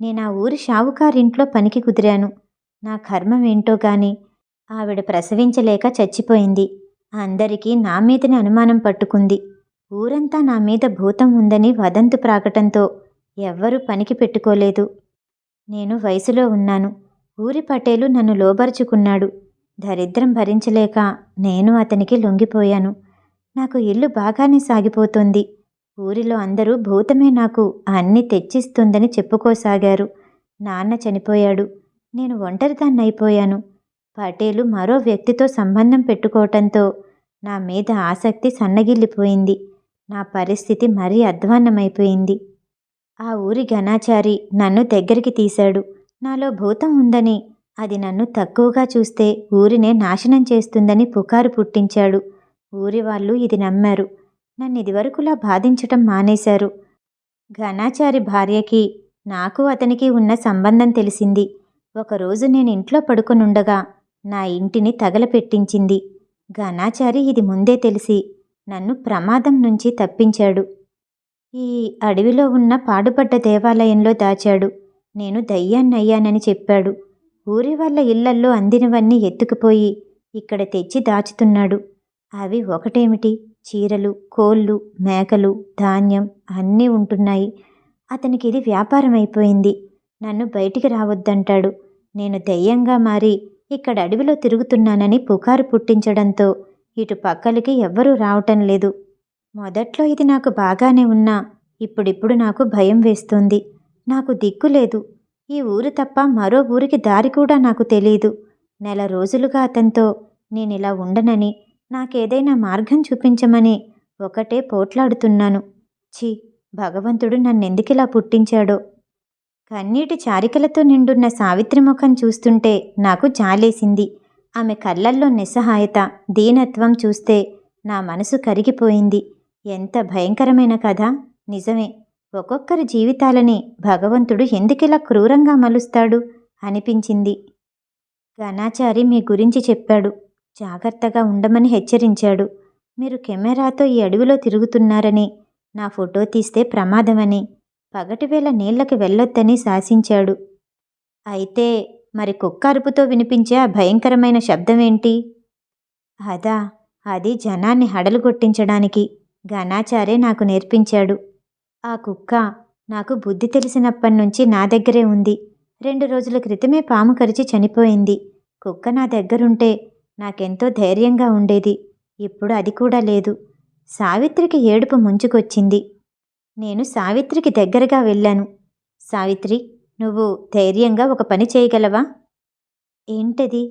[SPEAKER 1] నేనా ఊరి షావుకారింట్లో పనికి కుదిరాను. నా కర్మమేంటో గాని ఆవిడ ప్రసవించలేక చచ్చిపోయింది. అందరికీ నా మీదనే అనుమానం పట్టుకుంది. ఊరంతా నా మీద భూతం ఉందని వదంతు ప్రాకటంతో ఎవ్వరూ పనికి పెట్టుకోలేదు. నేను వయసులో ఉన్నాను. ఊరి పటేలు నన్ను లోబరుచుకున్నాడు. దరిద్రం భరించలేక నేను అతనికి లొంగిపోయాను. నాకు ఇల్లు బాగానే సాగిపోతుంది. ఊరిలో అందరూ భూతమే నాకు అన్నీ తెచ్చిస్తుందని చెప్పుకోసాగారు. నాన్న చనిపోయాడు. నేను ఒంటరిదాన్నైపోయాను. పటేలు మరో వ్యక్తితో సంబంధం పెట్టుకోవటంతో నా మీద ఆసక్తి సన్నగిల్లిపోయింది. నా పరిస్థితి మరీ అధ్వాన్నమైపోయింది. ఆ ఊరి ఘనాచారి నన్ను దగ్గరికి తీశాడు. నాలో భూతం ఉందని, అది నన్ను తక్కువగా చూస్తే ఊరినే నాశనం చేస్తుందని పుకారు పుట్టించాడు. ఊరి వాళ్ళు ఇది నమ్మారు. నన్నిదివరకులా బాధించటం మానేశారు. ఘనాచారి భార్యకి నాకు అతనికి ఉన్న సంబంధం తెలిసింది. ఒకరోజు నేను ఇంట్లో పడుకొనుండగా నా ఇంటిని తగలపెట్టించింది. ఘనాచారి ఇది ముందే తెలిసి నన్ను ప్రమాదం నుంచి తప్పించాడు. ఈ అడవిలో ఉన్న పాడుపడ్డ దేవాలయంలో దాచాడు. నేను దయ్యాన్నయ్యానని చెప్పాడు. ఊరి వాళ్ళ ఇళ్లల్లో అందినవన్నీ ఎత్తుకుపోయి ఇక్కడ తెచ్చి దాచుతున్నాడు. అవి ఒకటేమిటి, చీరలు, కోళ్ళు, మేకలు, ధాన్యం అన్నీ ఉంటున్నాయి. అతనికి ఇది వ్యాపారం అయిపోయింది. నన్ను బయటికి రావద్దంటాడు. నేను దయ్యంగా మారి ఇక్కడ అడవిలో తిరుగుతున్నానని పుకారు పుట్టించడంతో ఇటు పక్కలకి ఎవ్వరూ రావటం లేదు. మొదట్లో ఇది నాకు బాగానే ఉన్నా ఇప్పుడిప్పుడు నాకు భయం వేస్తోంది. నాకు దిక్కు లేదు. ఈ ఊరు తప్ప మరో ఊరికి దారి కూడా నాకు తెలీదు. నెల రోజులుగా అతనితో నేనిలా ఉండనని, నాకేదైనా మార్గం చూపించమని ఒకటే పోట్లాడుతున్నాను. ఛీ, భగవంతుడు నన్నెందుకిలా పుట్టించాడో. కన్నీటి చారికలతో నిండున్న సావిత్రి ముఖం చూస్తుంటే నాకు జాలేసింది. ఆమె కళ్ళల్లో నిస్సహాయత, దీనత్వం చూస్తే నా మనసు కరిగిపోయింది. ఎంత భయంకరమైన కథ! నిజమే, ఒక్కొక్కరి జీవితాలని భగవంతుడు ఎందుకిలా క్రూరంగా మలుస్తాడు అనిపించింది. ఘనాచారి మీ గురించి చెప్పాడు. జాగ్రత్తగా ఉండమని హెచ్చరించాడు. మీరు కెమెరాతో ఈ అడవిలో తిరుగుతున్నారని, నా ఫోటో తీస్తే ప్రమాదమని, పగటివేళ నీళ్లకి వెళ్ళొద్దని శాసించాడు. అయితే మరి కుక్క అరుపుతో వినిపించే ఆ భయంకరమైన శబ్దమేంటి? అదా, అది జనాన్ని హడలుగొట్టించడానికి ఘనాచారే నాకు నేర్పించాడు. ఆ కుక్క నాకు బుద్ధి తెలిసినప్పటినుంచి నా దగ్గరే ఉంది. 2 రోజుల క్రితమే పాము కరిచి చనిపోయింది. కుక్క నా దగ్గరుంటే నాకెంతో ధైర్యంగా ఉండేది. ఇప్పుడు అది కూడా లేదు. సావిత్రికి ఏడుపు ముంచుకొచ్చింది. నేను సావిత్రికి దగ్గరగా వెళ్ళాను. సావిత్రి, నువ్వు ధైర్యంగా ఒక పని చేయగలవా? ఏంటది?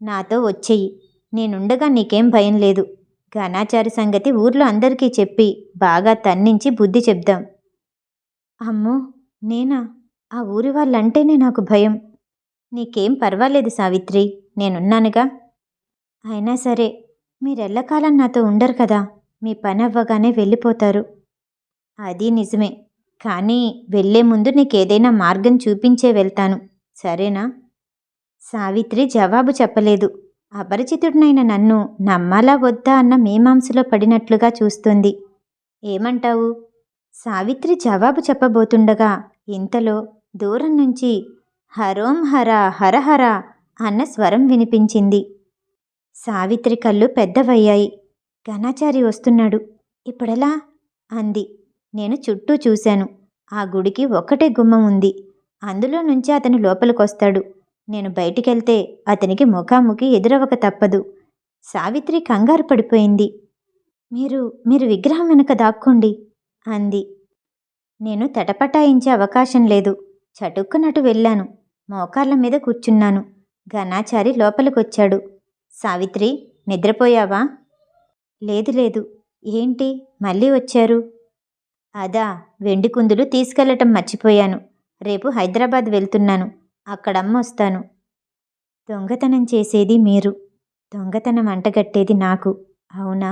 [SPEAKER 1] నాతో వచ్చెయ్యి. నేనుండగా నీకేం భయం లేదు. ఘనాచారి సంగతి ఊర్లో అందరికీ చెప్పి బాగా తన్నించి బుద్ధి చెప్దాం. అమ్మో, నేనా? ఆ ఊరి వాళ్ళంటేనే నాకు భయం. నీకేం పర్వాలేదు సావిత్రి, నేనున్నానుగా. అయినా సరే, మీరెల్లకాలం నాతో ఉండరు కదా. మీ పని అవ్వగానే వెళ్ళిపోతారు. అది నిజమే, కానీ వెళ్లే ముందు నీకేదైనా మార్గం చూపించే వెళ్తాను, సరేనా? సావిత్రి జవాబు చెప్పలేదు. అపరిచితుడినైన నన్ను నమ్మాలా వద్దా అన్న మీమాంసలో పడినట్లుగా చూస్తుంది. ఏమంటావు? సావిత్రి జవాబు చెప్పబోతుండగా ఇంతలో దూరం నుంచి హరోం హర హరహర అన్న స్వరం వినిపించింది. సావిత్రి కళ్ళు పెద్దవయ్యాయి. ఘనాచారి వస్తున్నాడు, ఇప్పుడెలా అంది. నేను చుట్టూ చూశాను. ఆ గుడికి ఒక్కటే గుమ్మం ఉంది. అందులో నుంచి అతను లోపలికొస్తాడు. నేను బయటికెళ్తే అతనికి ముఖాముఖి ఎదురవక తప్పదు. సావిత్రి కంగారు పడిపోయింది. మీరు మీరు విగ్రహం వెనక దాక్కోండి అంది. నేను తటపటాయించే అవకాశం లేదు. చటుక్కునటు వెళ్ళాను. మోకాళ్ళ మీద కూర్చున్నాను. ఘనాచారి లోపలికొచ్చాడు. సావిత్రి, నిద్రపోయావా? లేదు లేదు. ఏంటి మళ్ళీ వచ్చారు? అదా, వెండి కుందులు తీసుకెళ్లటం మర్చిపోయాను. రేపు హైదరాబాద్ వెళ్తున్నాను. అక్కడమ్మొస్తాను. దొంగతనం చేసేది మీరు, దొంగతనం అంటగట్టేది నాకు, అవునా?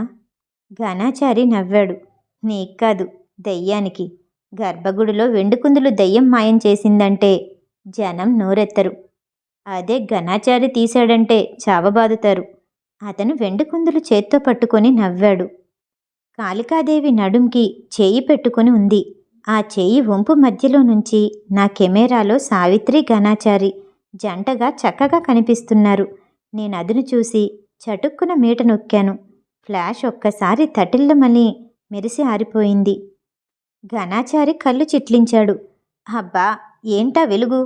[SPEAKER 1] ఘనాచారి నవ్వాడు. నీక్కాదు, దెయ్యానికి. గర్భగుడిలో వెండికుందులు దెయ్యం మాయం చేసిందంటే జనం నోరెత్తరు. అదే ఘనాచారి తీశాడంటే చావబాదుతారు. అతను వెండికుందులు చేత్తో పట్టుకొని నవ్వాడు. కాళికాదేవి నడుంకి చేయి పెట్టుకుని ఉంది. ఆ చేయి వంపు మధ్యలో నుంచి నా కెమెరాలో సావిత్రి, ఘనాచారి జంటగా చక్కగా కనిపిస్తున్నారు. నేనదును చూసి చటుక్కున మీట నొక్కాను. ఫ్లాష్ ఒక్కసారి తటిల్లమని మెరిసి ఆరిపోయింది. ఘనాచారి కళ్ళు చిట్లించాడు. అబ్బా, ఏంటా వెలుగు?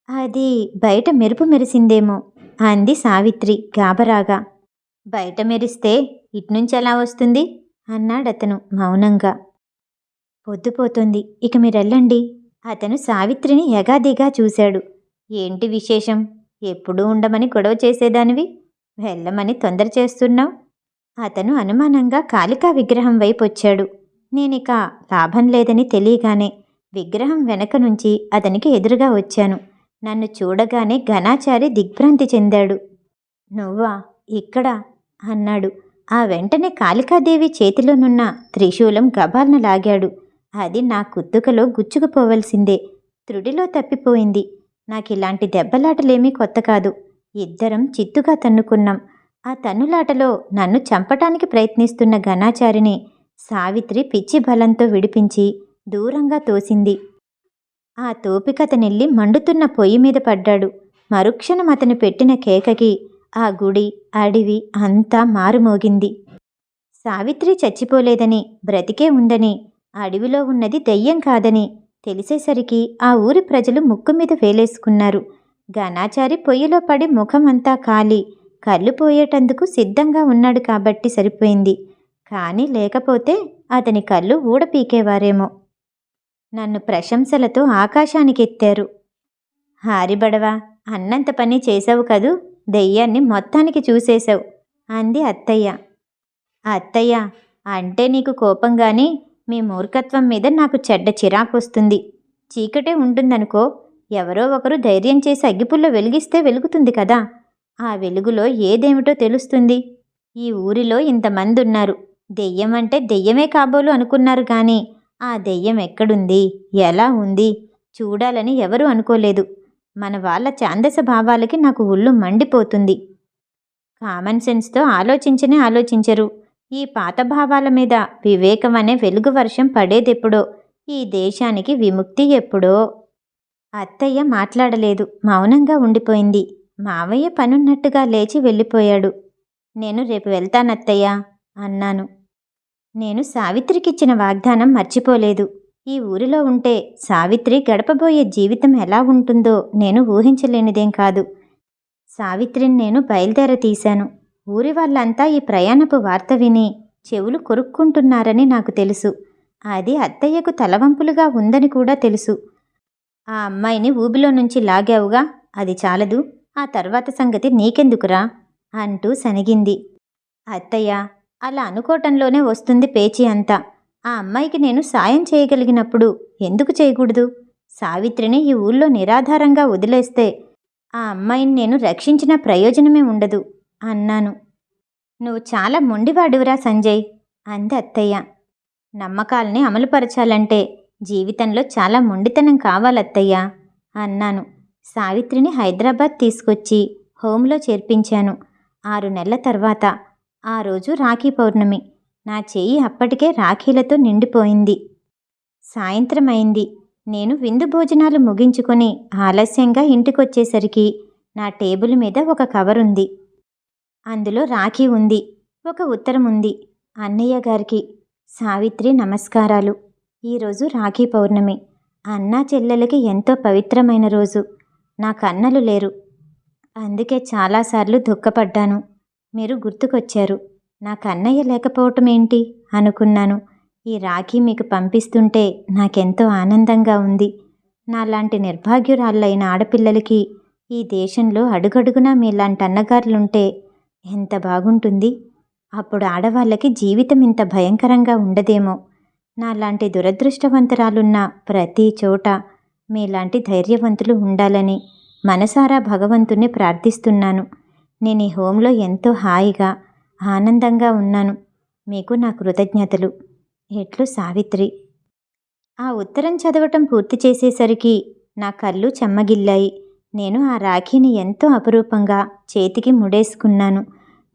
[SPEAKER 1] అది బయట మెరుపు మెరిసిందేమో అంది సావిత్రి గాబరాగా. బయట మెరిస్తే ఇట్నుంచెలా వస్తుంది అన్నాడతను మౌనంగా. పొద్దుపోతుంది, ఇక మీరెళ్ళండి. అతను సావిత్రిని ఎగాదిగా చూశాడు. ఏంటి విశేషం? ఎప్పుడూ ఉండమని గొడవ చేసేదానివి, వెళ్ళమని తొందర చేస్తున్నావు. అతను అనుమానంగా కాళికా విగ్రహం వైపొచ్చాడు. నేనిక లాభం లేదని తెలియగానే విగ్రహం వెనక నుంచి అతనికి ఎదురుగా వచ్చాను. నన్ను చూడగానే ఘనాచారి దిగ్భ్రాంతి చెందాడు. నువ్వా ఇక్కడ అన్నాడు. ఆ వెంటనే కాళికాదేవి చేతిలోనున్న త్రిశూలం గబాల్న లాగాడు. అది నా కుత్తుకలో గుచ్చుకుపోవలసిందే. త్రుడిలో తప్పిపోయింది. నాకిలాంటి దెబ్బలాటలేమీ కొత్త కాదు. ఇద్దరం చిత్తుగా తన్నుకున్నాం. ఆ తన్నులాటలో నన్ను చంపటానికి ప్రయత్నిస్తున్న ఘనాచారిని సావిత్రి పిచ్చి బలంతో విడిపించి దూరంగా తోసింది. ఆ తోపికతనెళ్ళి మండుతున్న పొయ్యి మీద పడ్డాడు. మరుక్షణం అతను పెట్టిన కేకకి ఆ గుడి, అడవి అంతా మారుమోగింది. సావిత్రి చచ్చిపోలేదని, బ్రతికే ఉందని, అడవిలో ఉన్నది దెయ్యం కాదని తెలిసేసరికి ఆ ఊరి ప్రజలు ముక్కు మీద వేలేసుకున్నారు. ఘనాచారి పొయ్యిలో పడి ముఖమంతా కాలి కళ్ళు పోయేటందుకు సిద్ధంగా ఉన్నాడు కాబట్టి సరిపోయింది. కానీ లేకపోతే అతని కళ్ళు ఊడపీకేవారేమో. నన్ను ప్రశంసలతో ఆకాశానికెత్తారు. హారిబడవా, అన్నంత పని చేశావు కదూ, దెయ్యాన్ని మొత్తానికి చూసేశావు అంది అత్తయ్య. అత్తయ్య, అంటే నీకు కోపంగాని మీ మూర్ఖత్వం మీద నాకు చెడ్డ చిరాకొస్తుంది. చీకటే ఉంటుందనుకో, ఎవరో ఒకరు ధైర్యం చేసి అగ్గిపుల్ల వెలిగిస్తే వెలుగుతుంది కదా. ఆ వెలుగులో ఏదేమిటో తెలుస్తుంది. ఈ ఊరిలో ఇంతమంది ఉన్నారు. దెయ్యం అంటే దెయ్యమే కాబోలు అనుకున్నారు కానీ ఆ దెయ్యం ఎక్కడుంది, ఎలా ఉంది చూడాలని ఎవరూ అనుకోలేదు. మన వాళ్ళ ఛాందస భావాలకి నాకు ఒళ్ళు మండిపోతుంది. కామన్ సెన్స్తో ఆలోచించరు. ఈ పాత భావాల మీద వివేకం అనే వెలుగు వర్షం పడేదెప్పుడో, ఈ దేశానికి విముక్తి ఎప్పుడో. అత్తయ్య మాట్లాడలేదు, మౌనంగా ఉండిపోయింది. మావయ్య పనున్నట్టుగా లేచి వెళ్ళిపోయాడు. నేను రేపు వెళ్తానత్తయ్య అన్నాను. నేను సావిత్రికిచ్చిన వాగ్దానం మర్చిపోలేదు. ఈ ఊరిలో ఉంటే సావిత్రి గడపబోయే జీవితం ఎలా ఉంటుందో నేను ఊహించలేనిదేం కాదు. సావిత్రిని నేను బయలుదేర తీశాను. ఊరి వాళ్ళంతా ఈ ప్రయాణపు వార్త విని చెవులు కొరుక్కుంటున్నారని నాకు తెలుసు. అది అత్తయ్యకు తలవంపులుగా ఉందని కూడా తెలుసు. ఆ అమ్మాయిని ఊబిలో నుంచి లాగావుగా, అది చాలదు, ఆ తర్వాత సంగతి నీకెందుకురా అంటూ సనిగింది. అత్తయ్య, అలా అనుకోవటంలోనే వస్తుంది పేచీ అంతా. ఆ అమ్మాయికి నేను సాయం చేయగలిగినప్పుడు ఎందుకు చేయకూడదు? సావిత్రిని ఈ ఊళ్ళో నిరాధారంగా వదిలేస్తే ఆ అమ్మాయిని నేను రక్షించిన ప్రయోజనమే ఉండదు అన్నాను. నువ్వు చాలా మొండివాడివిరా సంజయ్ అంది అత్తయ్య. నమ్మకాల్ని అమలుపరచాలంటే జీవితంలో చాలా మొండితనం కావాలత్తయ్య అన్నాను. సావిత్రిని హైదరాబాద్ తీసుకొచ్చి హోంలో చేర్పించాను. 6 నెలల తర్వాత ఆ రోజు రాఖీ పౌర్ణమి. నా చెయ్యి అప్పటికే రాఖీలతో నిండిపోయింది. సాయంత్రం అయింది. నేను విందు భోజనాలు ముగించుకొని ఆలస్యంగా ఇంటికొచ్చేసరికి నా టేబుల్ మీద ఒక కవరుంది. అందులో రాఖీ ఉంది. ఒక ఉత్తరం ఉంది. అన్నయ్య గారికి. సావిత్రి నమస్కారాలు. ఈరోజు రాఖీ పౌర్ణమి. అన్నా చెల్లెలకి ఎంతో పవిత్రమైన రోజు. నాకు అన్నలు లేరు. అందుకే చాలాసార్లు దుఃఖపడ్డాను. మీరు గుర్తుకొచ్చారు. నాకు అన్నయ్య లేకపోవటం ఏంటి అనుకున్నాను. ఈ రాఖీ మీకు పంపిస్తుంటే నాకెంతో ఆనందంగా ఉంది. నాలాంటి నిర్భాగ్యురాళ్ళైన ఆడపిల్లలకి ఈ దేశంలో అడుగడుగునా మీలాంటి అన్నగారులుంటే ఎంత బాగుంటుంది. అప్పుడు ఆడవాళ్ళకి జీవితం ఇంత భయంకరంగా ఉండదేమో. నాలాంటి దురదృష్టవంతురాలున్న ప్రతి చోట మీలాంటి ధైర్యవంతులు ఉండాలని మనసారా భగవంతుణ్ణి ప్రార్థిస్తున్నాను. నేను ఈ హోంలో ఎంతో హాయిగా ఆనందంగా ఉన్నాను. మీకు నా కృతజ్ఞతలు. ఎట్లు సావిత్రి. ఆ ఉత్తరం చదవటం పూర్తి చేసేసరికి నా కళ్ళు చెమ్మగిల్లాయి. నేను ఆ రాఖీని ఎంతో అపురూపంగా చేతికి ముడేసుకున్నాను.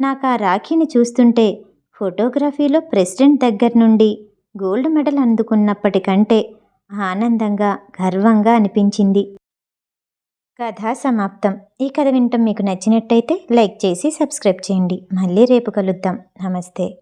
[SPEAKER 1] నాకు ఆ రాఖీని చూస్తుంటే ఫోటోగ్రఫీలో ప్రెసిడెంట్ దగ్గర నుండి గోల్డ్ మెడల్ అందుకున్నప్పటికంటే ఆనందంగా, గర్వంగా అనిపించింది. కథ సమాప్తం. ఈ కథ వినటం మీకు నచ్చినట్టయితే లైక్ చేసి సబ్స్క్రైబ్ చేయండి. మళ్ళీ రేపు కలుద్దాం. నమస్తే.